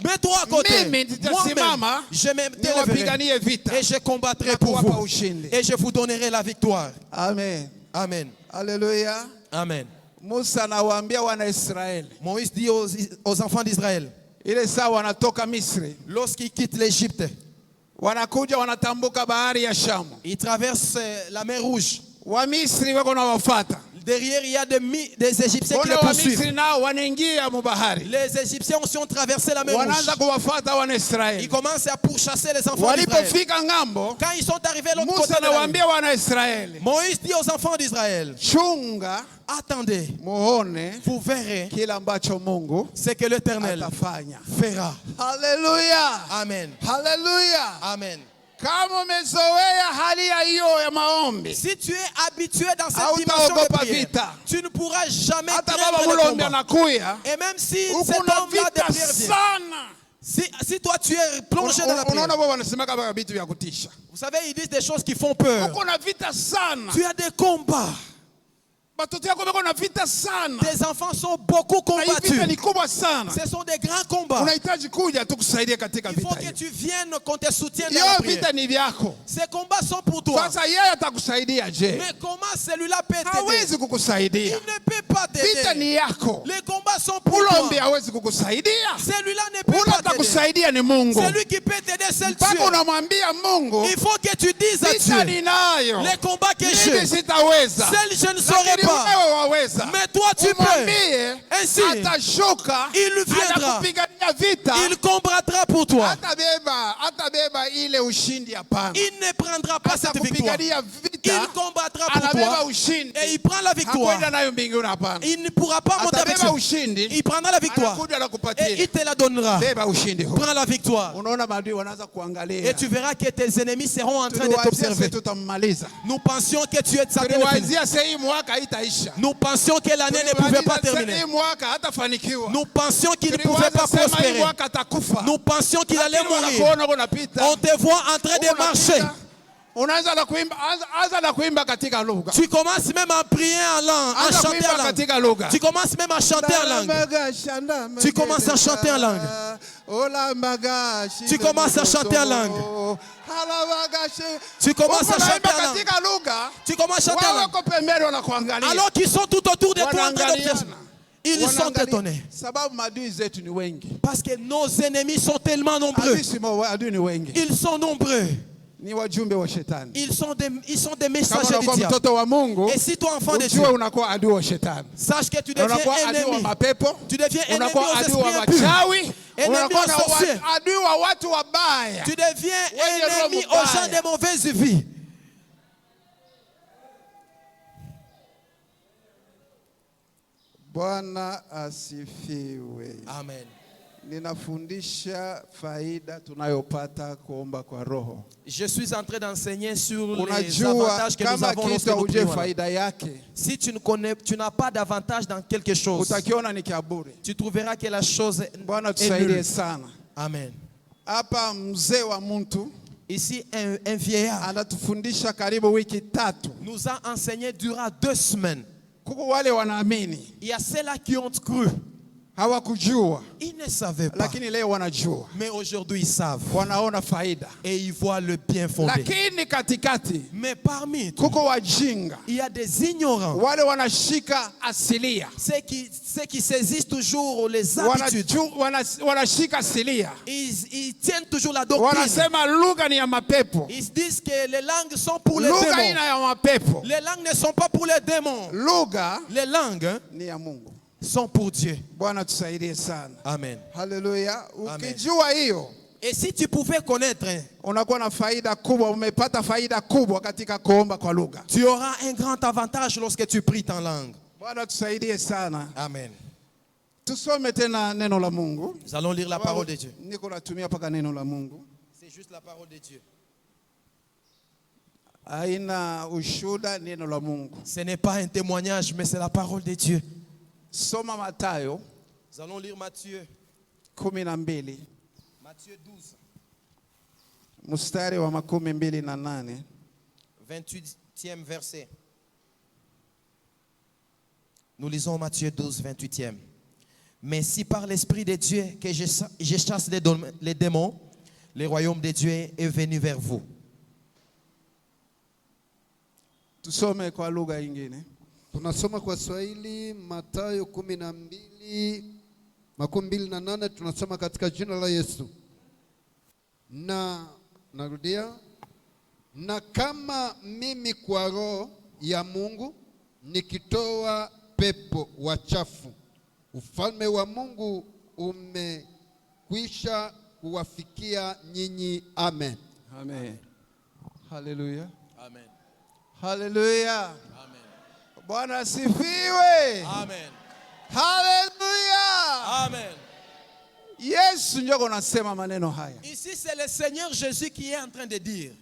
Mets-toi à côté. Moi-même, je m'élèverai et je combattrai pour vous. Et je vous donnerai la victoire. Amen. Amen. Alléluia. Amen. Moïse dit aux enfants d'Israël, lorsqu'ils quittent l'Égypte, ils traversent la mer Rouge. Derrière, il y a des Égyptiens qui les poursuivent. Les Égyptiens aussi ont traversé la mer Rouge. Ils commencent à pourchasser les enfants d'Israël. Quand ils sont arrivés de l'autre côté de la mer, Moïse dit aux enfants d'Israël, attendez, vous verrez ce que l'Éternel fera. Alléluia. Amen. Alléluia. Amen. Si tu es habitué dans cette dimension de prière, tu ne pourras jamais craindre le combat. Et même si cet homme-là de prière vient, si toi tu es plongé dans la prière, vous savez, ils disent des choses qui font peur. Tu as des combats. Tes enfants sont beaucoup combattus. Ce sont des grands combats. Il faut que tu viennes qu'on te soutienne dans la prière. Ces combats sont pour toi. Mais comment celui-là peut t'aider? Il ne peut pas t'aider. Les combats sont pour toi. Celui-là ne peut pas t'aider. Celui qui peut t'aider, c'est Dieu. Il faut que tu dises à Dieu, les combats que j'ai, celles je ne saurais pas. Mais toi tu peux. Ainsi, il viendra. Il combattra pour toi. Il ne prendra pas cette victoire. Il combattra pour toi. Et il prend la victoire. Il ne pourra pas monter avec ça. Il prendra la victoire. Et il te la donnera. Prends la victoire. Et tu verras que tes ennemis seront en train de t'observer. Nous pensions que tu es de certaines. Nous pensions que l'année ne pouvait pas terminer. Nous pensions qu'il ne pouvait pas prospérer. Nous pensions qu'il allait mourir. On te voit en train de marcher. Tu commences même à prier en langue, à chanter en langue. Tu commences même à chanter en langue. Tu commences à chanter en langue. Tu commences à chanter en langue. Tu commences à chanter en langue. Tu commences à chanter en langue. Alors qu'ils sont tout autour de toi en train d'observer. Ils sont étonnés. Parce que nos ennemis sont tellement nombreux. Ils sont nombreux. Ils sont des messagers du diable. Et si toi, enfant de Dieu, sache que tu deviens ennemi. Tu deviens ennemi aux esprits impurs. Ennemi aux sorciers. Tu deviens ennemi aux gens de mauvaise vie. Bwana asifiwe. Amen. Ninafundisha faida tunayopata kuomba kwa roho. Je suis en train d'enseigner sur les avantages que nous avons lorsque nous prions. Si tu ne connais, tu n'as pas d'avantage dans quelque chose, tu trouveras que la chose est nulle. Amen. Hapa mzee wa mtu ici un vieillard anatufundisha karibu wiki tatu. Nous a enseigné durant 2 semaines. Kuko wale wanaamini. Il y a ceux-là qui ont cru. hawakujua. Ils ne savaient pas. Lakini leo wanajua. Mais aujourd'hui ils savent. Wanaona faida. Et ils voient le bien fondé. Lakini katikati, mais parmi kuko wajinga, il y a des ignorants. Wale wanashika asilia. Ceux qui saisissent toujours les habitudes. Wanashika asilia. Ils tiennent toujours la doctrine. Wanasema lugha ni ya mapepo. Ils disent que les langues sont pour les démons. Lugha ina ya mapepo. Les langues ne sont pas pour les démons. Lugha, les langues ni ya Mungu. Sont pour Dieu. Bwana tusaidie sana. Amen. Hallelujah. Ukijua hiyo, et si tu pouvais connaître, unakuwa na faida kubwa, umepata faida kubwa katika kuomba kwa lugha. Tu auras un grand avantage lorsque tu pries en langue. Bwana tusaidie sana. Amen. Tusome tena neno la Mungu. Nous allons lire la parole de Dieu. Niko natumia paka neno la Mungu. C'est juste la parole de Dieu. Haina ushuda, neno la Mungu. Ce n'est pas un témoignage, mais c'est la parole de Dieu. Soma Mathayo. Nous allons lire Matthieu. 12. Matthieu 12. Mstari wa 28. 28e verset. Nous lisons Matthieu 12, 28e. Mais si par l'Esprit de Dieu que je chasse les démons, le royaume de Dieu est venu vers vous. Tusome kwa lugha nyingine. Tunasoma kwa Swahili Mathayo 12:28, tunasoma katika jina la Yesu. Narudia. Na kama mimi kwa roho ya Mungu nikitoa pepo wachafu, ufalme wa Mungu umekwisha kuwafikia nyinyi. Amen. Amen. Hallelujah. Amen. Hallelujah. Amen. Bwana asifiwe. Amen. Hallelujah. Amen. Yesu ndio anasema maneno haya. Ici c'est le Seigneur Jésus qui est en train de dire.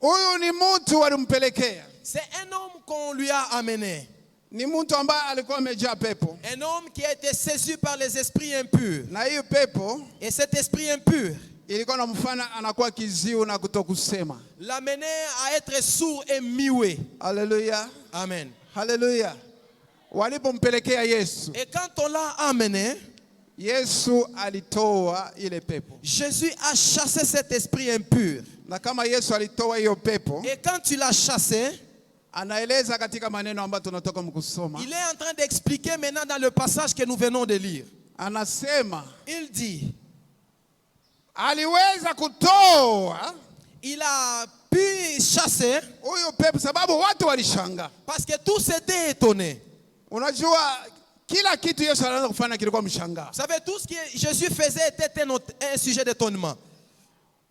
Huyu ni mtu walimpelekea. C'est un homme qu'on lui a amené. Ni mtu ambaye alikuwa amejaa pepo. Un homme qui a été saisi par les esprits impurs. Na hiyo pepo, et cet esprit impur, ilikuwa namfanya anakuwa kiziwi na kutokusema. L'amenait à être sourd et muet. Alléluia. Amen. Hallelujah. Walipompelekea Yesu. Et quand on l'a amené, Yesu alitoa ile pepo. Jésus a chassé cet esprit impur. Na kama Yesu alitoa hiyo pepo, et quand tu l'as chassé, anaeleza katika maneno ambayo tunatoka mkusoma. Il est en train d'expliquer maintenant dans le passage que nous venons de lire. Anasema, il dit, aliweza kutoa, il a pu chasser huyo pepo sababu watu walishanga. Parce que tous étaient étonnés. Unajua kila kitu Yesu anaanza kufanya kilikuwa mshangao. Vous savez, tout ce que Jésus faisait était un sujet d'étonnement.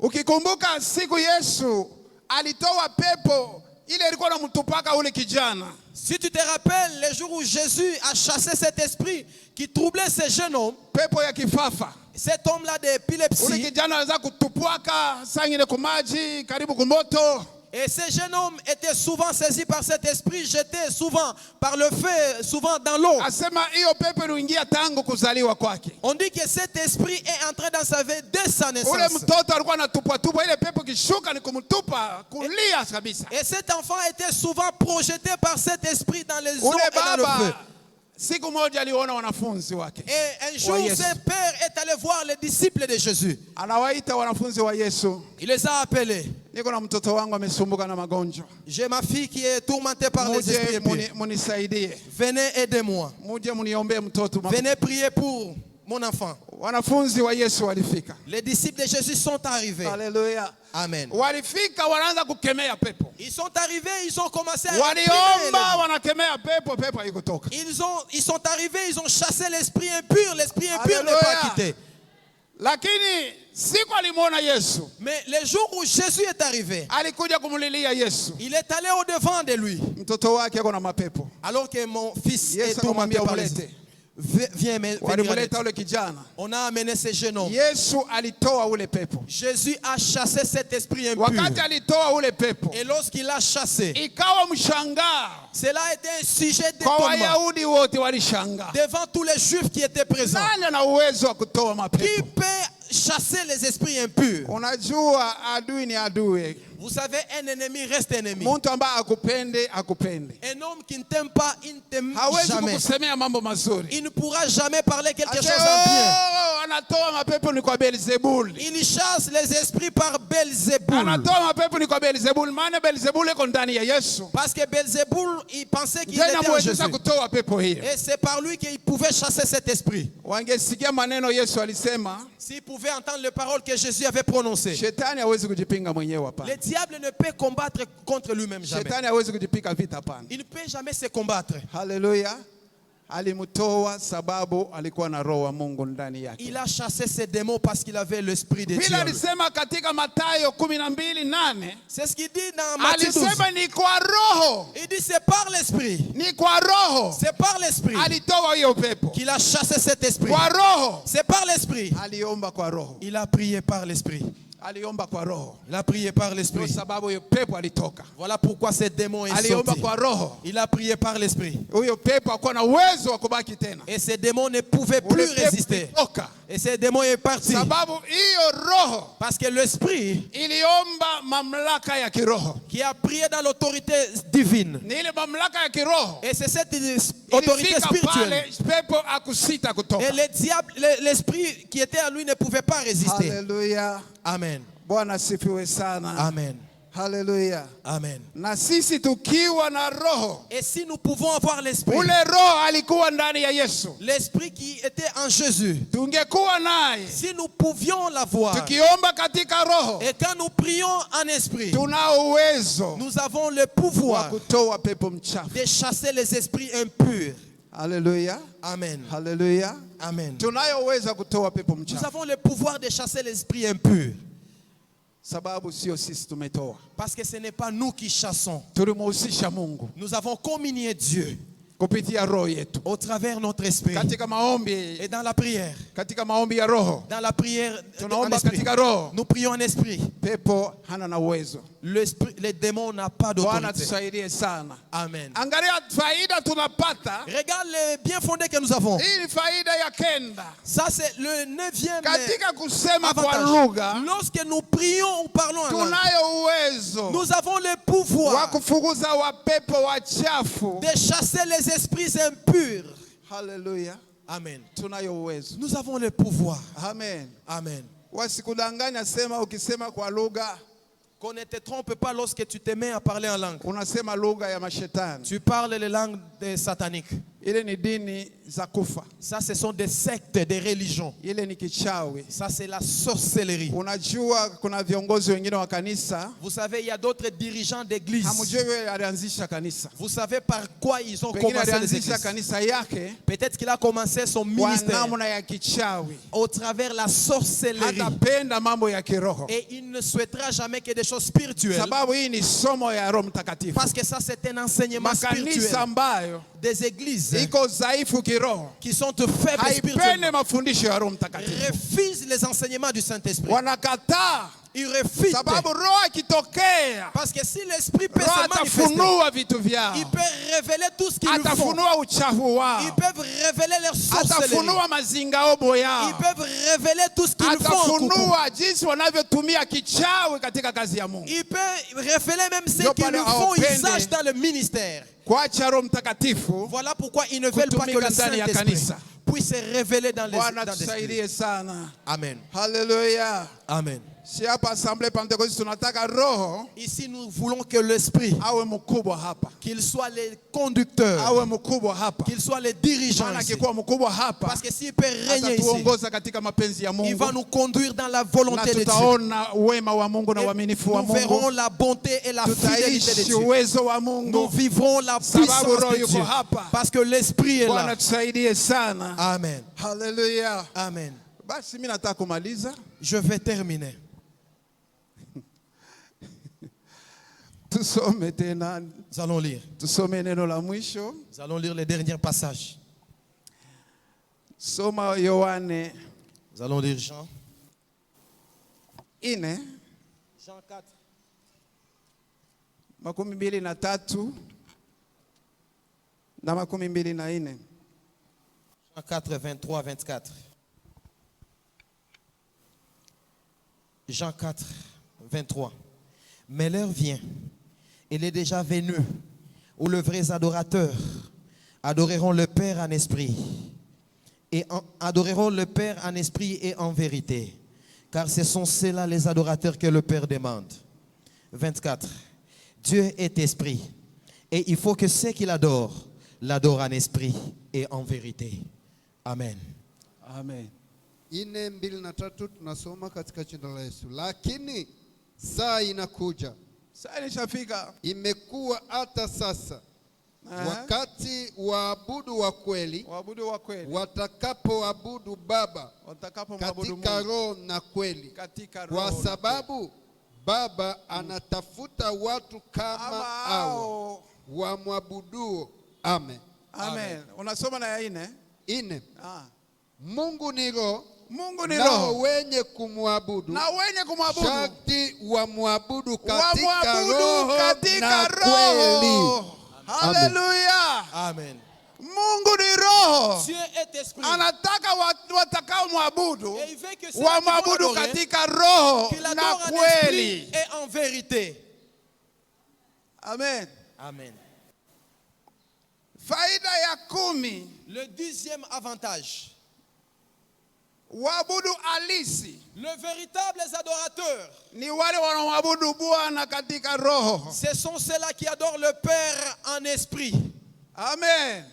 Ukikumbuka siku Yesu alitoa pepo ile ilikuwa namtupaka ule kijana. Si tu te rappelles le jour où Jésus a chassé cet esprit qui troublait ce jeune homme, pepo ya kifafa. Cet homme-là d'épilepsie. Ule kijana alianza kutupwaka sangine kumaji karibu kumoto. Et ce jeune homme était souvent saisi par cet esprit, jeté souvent par le feu, souvent dans l'eau. On dit que cet esprit est entré dans sa vie dès sa naissance. Et cet enfant était souvent projeté par cet esprit dans les eaux et dans le feu. Et un jour, son père est allé voir les disciples de Jésus. Il les a appelés. J'ai ma fille qui est tourmentée par les esprits impurs. Venez aider-moi. Venez prier pour mon enfant. Les disciples de Jésus sont arrivés. Alléluia. Amen. Ils sont arrivés, ils ont commencé à ils sont arrivés, ils ont chassé l'esprit impur n'est pas quitté. Mais le jour où Jésus est arrivé, il est allé au devant de lui. Alors que mon fils est tourmenté par les esprits. Viens, on a amené ce jeune homme. Jésus a chassé cet esprit impur. Et lorsqu'il a chassé, cela a été un sujet d'étonnement devant tous les Juifs qui étaient présents. Qui peut chasser les esprits impurs? Vous savez, un ennemi reste ennemi. Un Un homme qui ne t'aime pas, il ne t'aime jamais. Il ne pourra jamais parler quelque chose de bien. Il chasse les esprits par Belzéboul. Parce que Belzéboul, il pensait qu'il était en Jésus. Et c'est par lui qu'il pouvait chasser cet esprit. S'il pouvait entendre les paroles que Jésus avait prononcées. Le diable ne peut combattre contre lui-même jamais. Il ne peut jamais se combattre. Hallelujah. Il a chassé ces démons parce qu'il avait l'esprit de Dieu. C'est ce qu'il dit dans Matthieu 12. Il dit c'est par l'esprit. C'est par l'esprit qu'il a chassé cet esprit. C'est par l'esprit. Il a prié par l'esprit. Il a prié par l'esprit. Voilà pourquoi ce démon est sorti. Il a prié par l'esprit. Et ce démon ne pouvait plus résister. Et ce démon est parti. Parce que l'esprit qui a prié dans l'autorité divine. Et c'est cette autorité spirituelle. Et le diable, l'esprit qui était à lui ne pouvait pas résister. Alléluia. Amen. Amen. Hallelujah. Amen. Na sisi tukiwa na roho. Et si nous pouvons avoir l'esprit. Ule roho alikuwa ndani ya Yesu. L'esprit qui était en Jésus. Tungekuwa naye. Si nous pouvions l'avoir. Tukiomba katika roho. Et quand nous prions en esprit. Tunao uwezo. Nous avons le pouvoir. Kutoa pepo mchafu. De chasser les esprits impurs. Alléluia. Amen. Alléluia. Amen. Tunayo uwezo kutoa pepo mchafu. Nous avons le pouvoir de chasser les esprits impurs. Sababu sio sisi tumetoa. Parce que ce n'est pas nous qui chassons. Tulimuhusisha Mungu. Nous avons communié Dieu. Kupitia roho yetu. Au travers notre esprit. Katika maombi. Et dans la prière. Katika maombi ya roho. Dans la prière tunaomba katika roho. Nous prions en esprit. Pepo hana na uwezo. Le démon n'a pas d'autorité. Bwana tusaidie sana. Amen. Angalia faida tunapata. Regarde les bien fondés que nous avons. Hii ni faida ya kenda. Ça c'est le 9e katika kusema kwa lugha. Lorsque nous prions ou parlons en langue. Tunayo uwezo. Nous avons le pouvoir. Wa kufukuza wapepo wachafu. De chasser les esprits impurs. Hallelujah. Amen. Tunayo uwezo. Nous avons le pouvoir. Amen. Amen. Wasikudanganya sema ukisema kwa lugha. Qu'on ne te trompe pas lorsque tu te mets à parler en langue. Unasema lugha ya mashetani. Tu parles les langues des sataniques. Ile ni dini za kufa. Ça ce sont des sectes, des religions. Ile ni kichawi. Ça c'est la sorcellerie. Unajua kuna viongozi wengine wa kanisa. Vous savez il y a d'autres dirigeants d'église. Hamjui alianzisha kanisa. Vous savez par quoi ils ont commencé les églises. Kanisa yake. Peut-être qu'il a commencé son ministère. Kwa namna ya kichawi. Au travers la sorcellerie. Hatapenda mambo ya kiroho. Et il ne souhaitera jamais que des choses spirituelles. Sababu hii ni somo ya Roho Mtakatifu. Parce que ça c'est un enseignement spirituel. Ambayo des églises qui sont faibles spirituellement refusent les enseignements du Saint-Esprit. Ils refusent. Parce que si l'esprit peut se manifester, il peut révéler tout ce qu'ils font. Ils peuvent révéler leur sorcellerie. Ils peuvent révéler tout ce qu'ils font. Ils peuvent révéler même ce qu'ils font usage dans le ministère. Voilà pourquoi ils ne veulent pas que le Saint-Esprit puisse se révéler dans l'esprit. Amen. Alléluia. Amen. Ici nous voulons que l'esprit qu'il soit le conducteur, qu'il soit le dirigeant ici. Parce que s'il peut régner ici, il va nous conduire dans la volonté de Dieu. Nous verrons la bonté et la fidélité de Dieu. Nous vivrons la puissance de Dieu. Parce que l'esprit est là. Amen. Alléluia. Amen. Je vais terminer. Nous allons lire. Nous allons lire les derniers passages. Nous allons lire Jean. Jean 4. Makumi mbili na tatu na makumi mbili na nne. Jean 4, 23, 24. Jean 4, 23. Mais l'heure vient, elle est déjà venue, où les vrais adorateurs adoreront le Père en esprit adoreront le Père en esprit et en vérité, car ce sont ceux-là les adorateurs que le Père demande. 24. Dieu est esprit, et il faut que ceux qui l'adorent en esprit et en vérité. Amen. Amen. 4:2 tunasoma katika jina la Yesu. Lakini saa inakuja, Saa inashafika, imekuwa hata sasa, wakati waabudu wa kweli watakapoabudu Baba katika roho na kweli, kwa sababu Baba anatafuta watu kama hao wamwabuduo. Amen. Amen. Unasoma na ya 4. Mungu ni roho, nao wenye kumwabudu sharti wamwabudu katika roho na kweli. Hallelujah. Amen. Mungu ni roho. Dieu est esprit. Anataka watakao mwabudu wamwabudu katika roho na kweli. Et en vérité. Amen. Amen. Faida ya 10. Le 10e avantage. Waabudu halisi. Le véritable adorateur. Ni wale wanaoabudu Bwana katika roho. Ce sont ceux-là qui adorent le Père en esprit. Amen.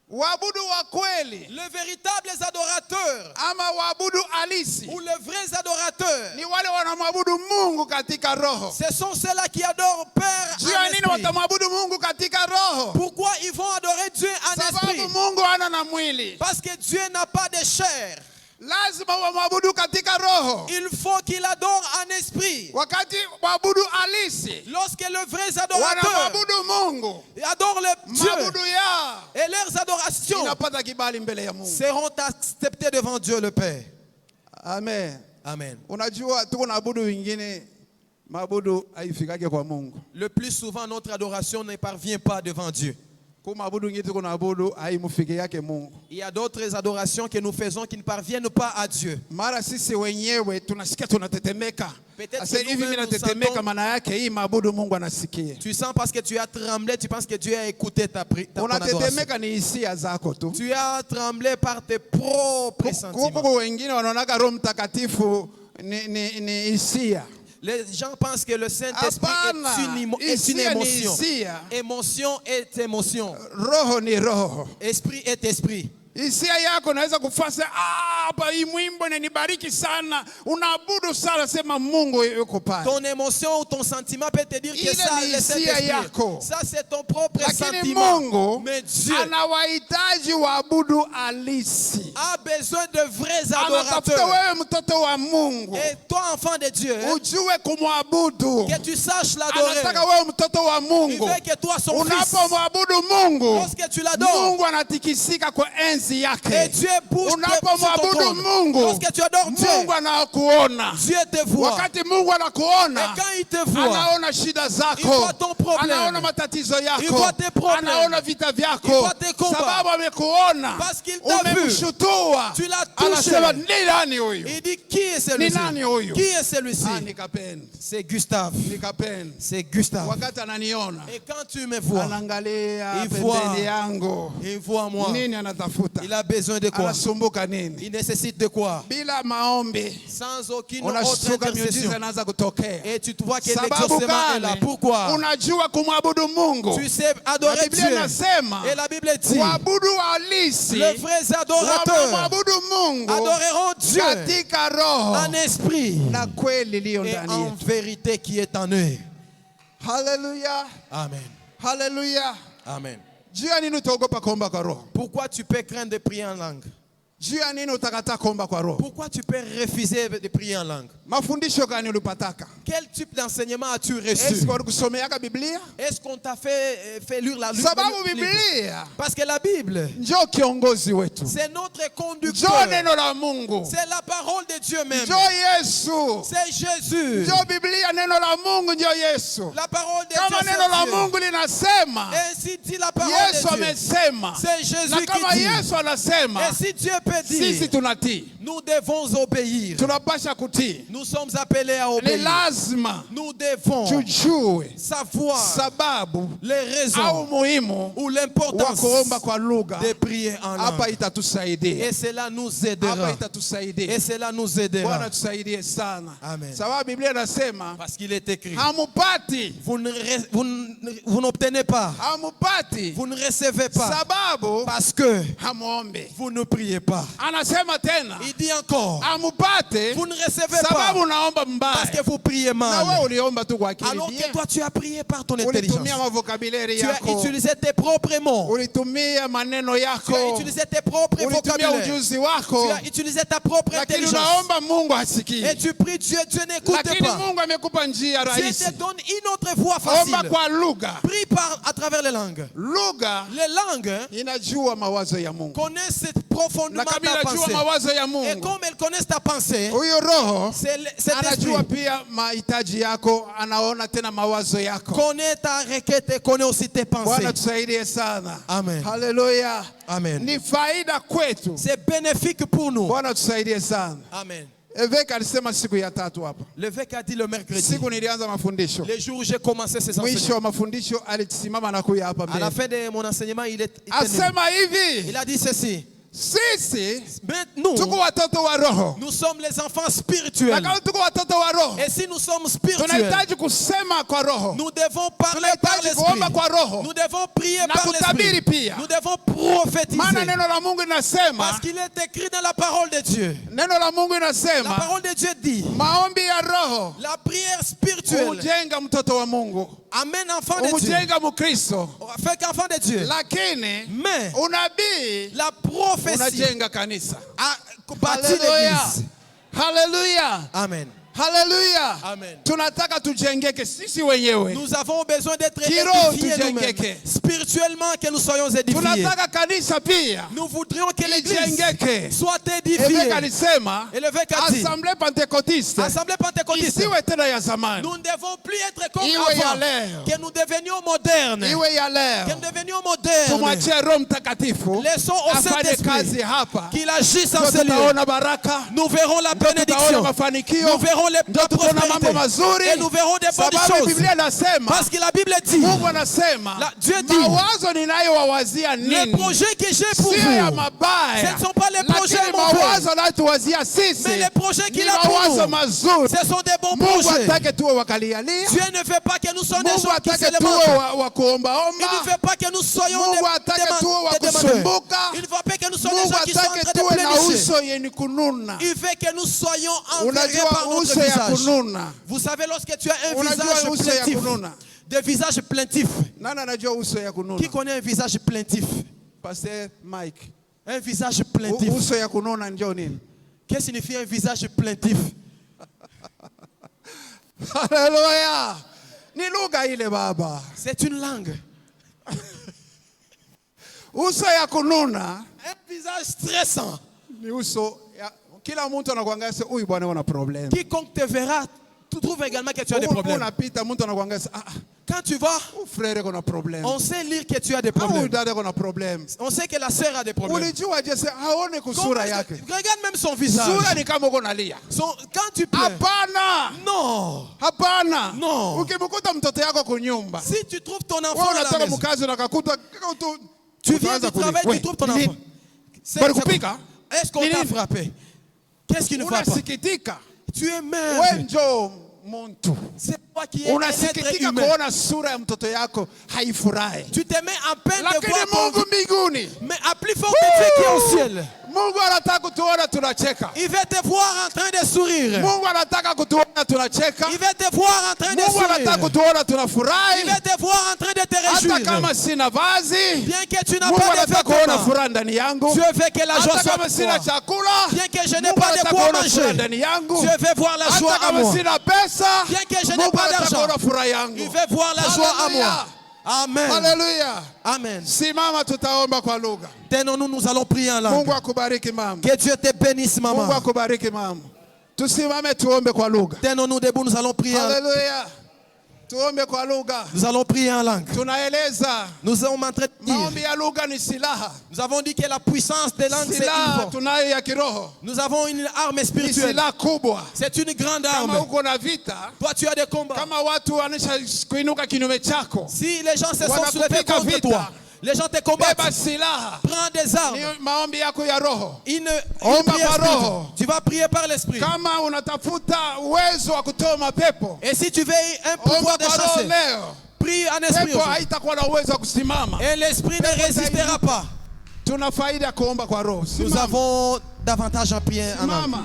Waabudu wa kweli. Le véritable adorateur. Ama waabudu halisi. Ou les vrais adorateurs. Ni wale wanamwabudu Mungu katika roho. Ce sont ceux-là qui adorent Père en esprit. Nini watamwabudu Mungu katika roho? Pourquoi ils vont adorer Dieu en esprit? Sababu Mungu hana na mwili. Parce que Dieu n'a pas de chair. Lazima wamwabudu katika roho. Il faut qu'il adore en esprit. Wakati waabudu halisi, lorsque le vrai adorateur wanamwabudu Mungu, adore le Dieu, et leurs adorations inapata kibali mbele ya Mungu, seront acceptées devant Dieu le Père. Amen. Amen. Unajua tuko naabudu wengine, maabudu haifikake kwa Mungu. Le plus souvent notre adoration ne parvient pas devant Dieu. Il y a d'autres adorations que nous faisons qui ne parviennent pas à Dieu. Tu sens parce que tu as tremblé, tu penses que Dieu a écouté ta adoration. Tu as tremblé par tes propres sentiments. Les gens pensent que le Saint-Esprit est une émotion. Émotion est émotion. Esprit est esprit. Hisia yako naweza kufasa hapa hii mwimbo inanibariki sana, unaabudu sana, sema Mungu yuko pale. Ton émotion ou ton sentiment peut te dire que ça le Saint-Esprit. Ça c'est ton propre sentiment. Mungu, mais Dieu anawahitaji waabudu halisi. A besoin de vrais adorateurs. Wewe mtoto wa Mungu. Et toi enfant de Dieu, ujue kumwabudu. Que tu saches l'adorer. Anataka wewe mtoto wa Mungu. Il veut que toi son fils. Unapomwabudu Mungu, lorsque tu l'adores, Mungu anatikisika kwa enzi. Et Dieu bouge unapomwabudu Mungu, lorsque tu adores Dieu, Mungu anakuona. Dieu te voit. Wakati Mungu anakuona, et quand il te voit, anaona shida zako, il voit ton problème, anaona matatizo yako, il voit tes problèmes, anaona vita vyako, il voit tes combats, sababu amekuona, parce qu'il t'a vu, umemshutua, tu l'as touché. Anasema ni nani huyu? Il dit qui est celui-ci? Qui est celui-ci? C'est Gustave. C'est Gustave. Wakati ananiona, et quand tu me vois, anaangalia pembeni yangu, il voit moi. Nini anatafuta? Il a besoin de quoi? Il nécessite de quoi? Bila maombi, sans aucune autre intercession. Et tu vois que l'exaucement est là. Pourquoi? Unajua kumwabudu Mungu. Tu sais adorer Dieu. Et la Bible dit, les vrais adorateurs adoreront Dieu en esprit et en vérité qui est en eux. Alléluia. Amen. Alléluia. Amen. Pourquoi tu peux craindre de prier en langue? Pourquoi tu peux refuser de prier en langue? Quel type d'enseignement as-tu reçu? Est-ce qu'on t'a fait lire la Bible? Parce que la Bible, c'est notre conducteur. C'est la parole de Dieu même. C'est Jésus. La parole de Dieu. Ainsi dit la parole de Dieu. C'est Jésus qui dit. Et si Dieu peut dire, nous devons obéir. Nous sommes appelés à obéir. Nous devons savoir les raisons ou l'importance de prier en langue. Et cela nous aidera. Et cela nous aidera. Amen. Parce qu'il est écrit, vous n'obtenez pas, vous ne recevez pas, parce que vous ne priez pas. Il dit encore, vous ne recevez pas parce que vous priez mal. Alors que toi tu as prié par ton intelligence. Tu as utilisé tes propres mots. Tu as utilisé tes propres vocabulaires. Tu as utilisé ta propre intelligence. Et tu pries Dieu, Dieu n'écoute pas. Dieu te donne une autre voie facile. Prie à travers les langues. Les langues connaissent profondément ta pensée. Et comme elles connaissent ta pensée, cet esprit connaît ta requête et connaît aussi tes pensées. Amen. Hallelujah. Amen. C'est bénéfique pour nous. Amen. L'évêque a dit le mercredi, les jours où j'ai commencé ces enseignements, à la fin de mon enseignement, il a dit ceci. Nous sommes les enfants spirituels. Et si nous sommes spirituels, nous devons parler par l'esprit. Nous devons prier par l'esprit. Nous devons prophétiser. Parce qu'il est écrit dans la parole de Dieu. La parole de Dieu dit, la prière spirituelle amène enfant de Dieu. Fait qu'enfant de Dieu. Mais la prophétie a bâti l'église. Hallelujah. Amen. Hallelujah. Amen. Tunataka tujengeke sisi wenyewe. Nous avons besoin d'être édifiés nous-mêmes. Spirituellement que nous soyons édifiés. Tunataka kanisa pia. Nous voudrions que l'église soit édifiée. Et l'évêque a dit, Assemblée pentecôtiste. Isiwe tena ya zamani. Nous ne devons plus être comme avant. Que nous devenions modernes. Que nous devenions modernes. Tumwachie Roho Mtakatifu. Laissons au Saint-Esprit qu'il agisse en ce lieu. Nous verrons la bénédiction. Nous verrons les prospérités. Et nous verrons des bonnes choses. Parce que la Bible dit, Dieu dit, les projets que j'ai pour vous, ce ne sont pas les projets mauvais, mais les projets qu'il a pour nous, ce sont des bons projets. Dieu ne veut pas que nous soyons des gens qui se lamentent. Il ne veut pas que nous soyons des demandeurs. Il ne veut pas que nous soyons des gens qui sont en train de plénicher. Il veut que nous soyons envergés par notre visage. Vous savez, lorsque tu as un visage plaintif, des visages plaintifs. Qui connaît un visage plaintif? Pasteur Mike. Un visage plaintif. Qu'est-ce que signifie un visage plaintif? Alléluia. Ni lugha ile baba. C'est une langue. Uso ya kununa. Un visage stressant. Ni uso ya kila mtu anakuangalia sasa huyu bwana ana problème. Quiconque te verra, tu trouves également que tu as des problèmes. Quand tu vas, on sait lire que tu as des problèmes. On sait que la sœur a des problèmes. Regarde même son visage. Quand tu pleures. Non. Non. Si tu trouves ton enfant à la maison, tu viens du travail, tu trouves ton enfant. Est-ce qu'on t'a frappé? Qu'est-ce qui ne va pas? Tu es mère. C'est toi qui es un être humain. Tu te mets en peine de voir ton... Mais à plus fort que Dieu qui est au ciel. Il va te voir en train de sourire. Il va te voir en train de sourire. Il va te voir en train de te réjouir. Bien que tu n'as pas de vêtements, Dieu veut que la joie soit pour toi. Bien que je n'ai pas de quoi manger, Dieu veut voir la joie à moi. Bien que je n'ai pas d'argent, il veut voir la joie à moi. Amen. Alléluia. Amen. Simama tutaomba kwa lugha. Tenons-nous, nous allons prier en langue. Mungu akubariki mama. Que Dieu te bénisse maman. Mungu akubariki mama. Tusimame tuombe kwa lugha. Tenons-nous debout, nous allons prier. Alléluia. Nous allons prier en langue. Nous allons m'entretenir. Nous avons dit que la puissance des langues, c'est nous avons une arme spirituelle. C'est une grande arme. Toi, tu as des combats. Si les gens se sont soulevés contre toi, les gens te combattent. Prends des armes. Une prière spirituelle. Tu vas prier par l'esprit. Et si tu veux un pouvoir de chasser, prie en esprit. Et l'esprit ne résistera pas. Nous avons davantage à prier en langue.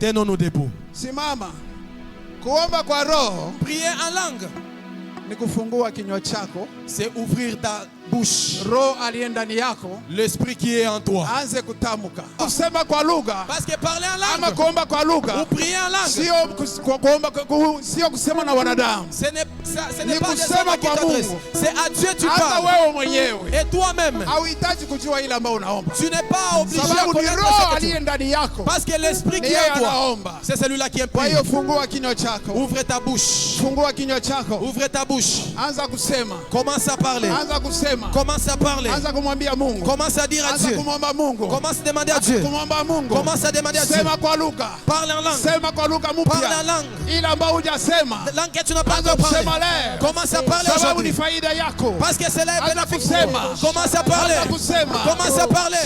Tenons-nous debout. Prier en langue, c'est ouvrir ta bouche. L'esprit qui est en toi. Parce que parler en langue ou prier en langue, ce n'est pas des hommes qui t'adressent. C'est à Dieu tu parles. Et toi-même, tu n'es pas obligé à connaître ce que tu... Parce que l'esprit qui est en toi, c'est celui-là qui est prié. Ouvre ta bouche. Ouvre ta bouche. Commence à parler. Commence à parler. Commence à dire à Dieu. Commence à demander à Dieu. Commence à demander à Dieu. Parle en langue. Parle en langue. Langue que tu n'as pas encore parlé. Commence à parler aujourd'hui. Parce que c'est là est bénéfique. Commence à parler. Commence à parler.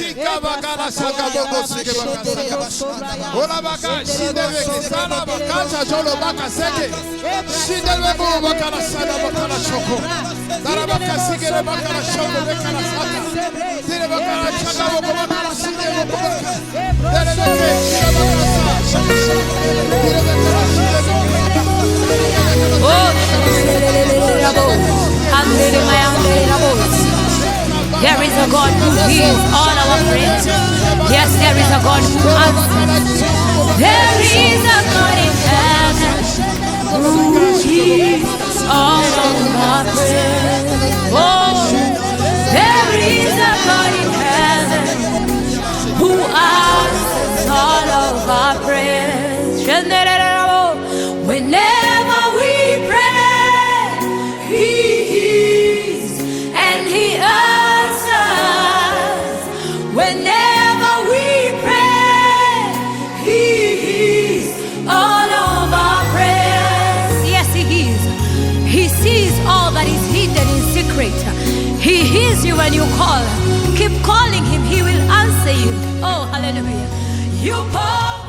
There is a God who hears all our prayers. Yes, there is a God who answers. There is a God in heaven who hears all of our prayers. Oh, there is a God in heaven who answers all of our prayers. Whenever we pray, He hears and He answers. Whenever we pray, He hears all of our prayers. Yes, He hears. He sees all that is hidden in secret. He hears you when you call. Keep calling Him, He will answer you. Oh, hallelujah. You call.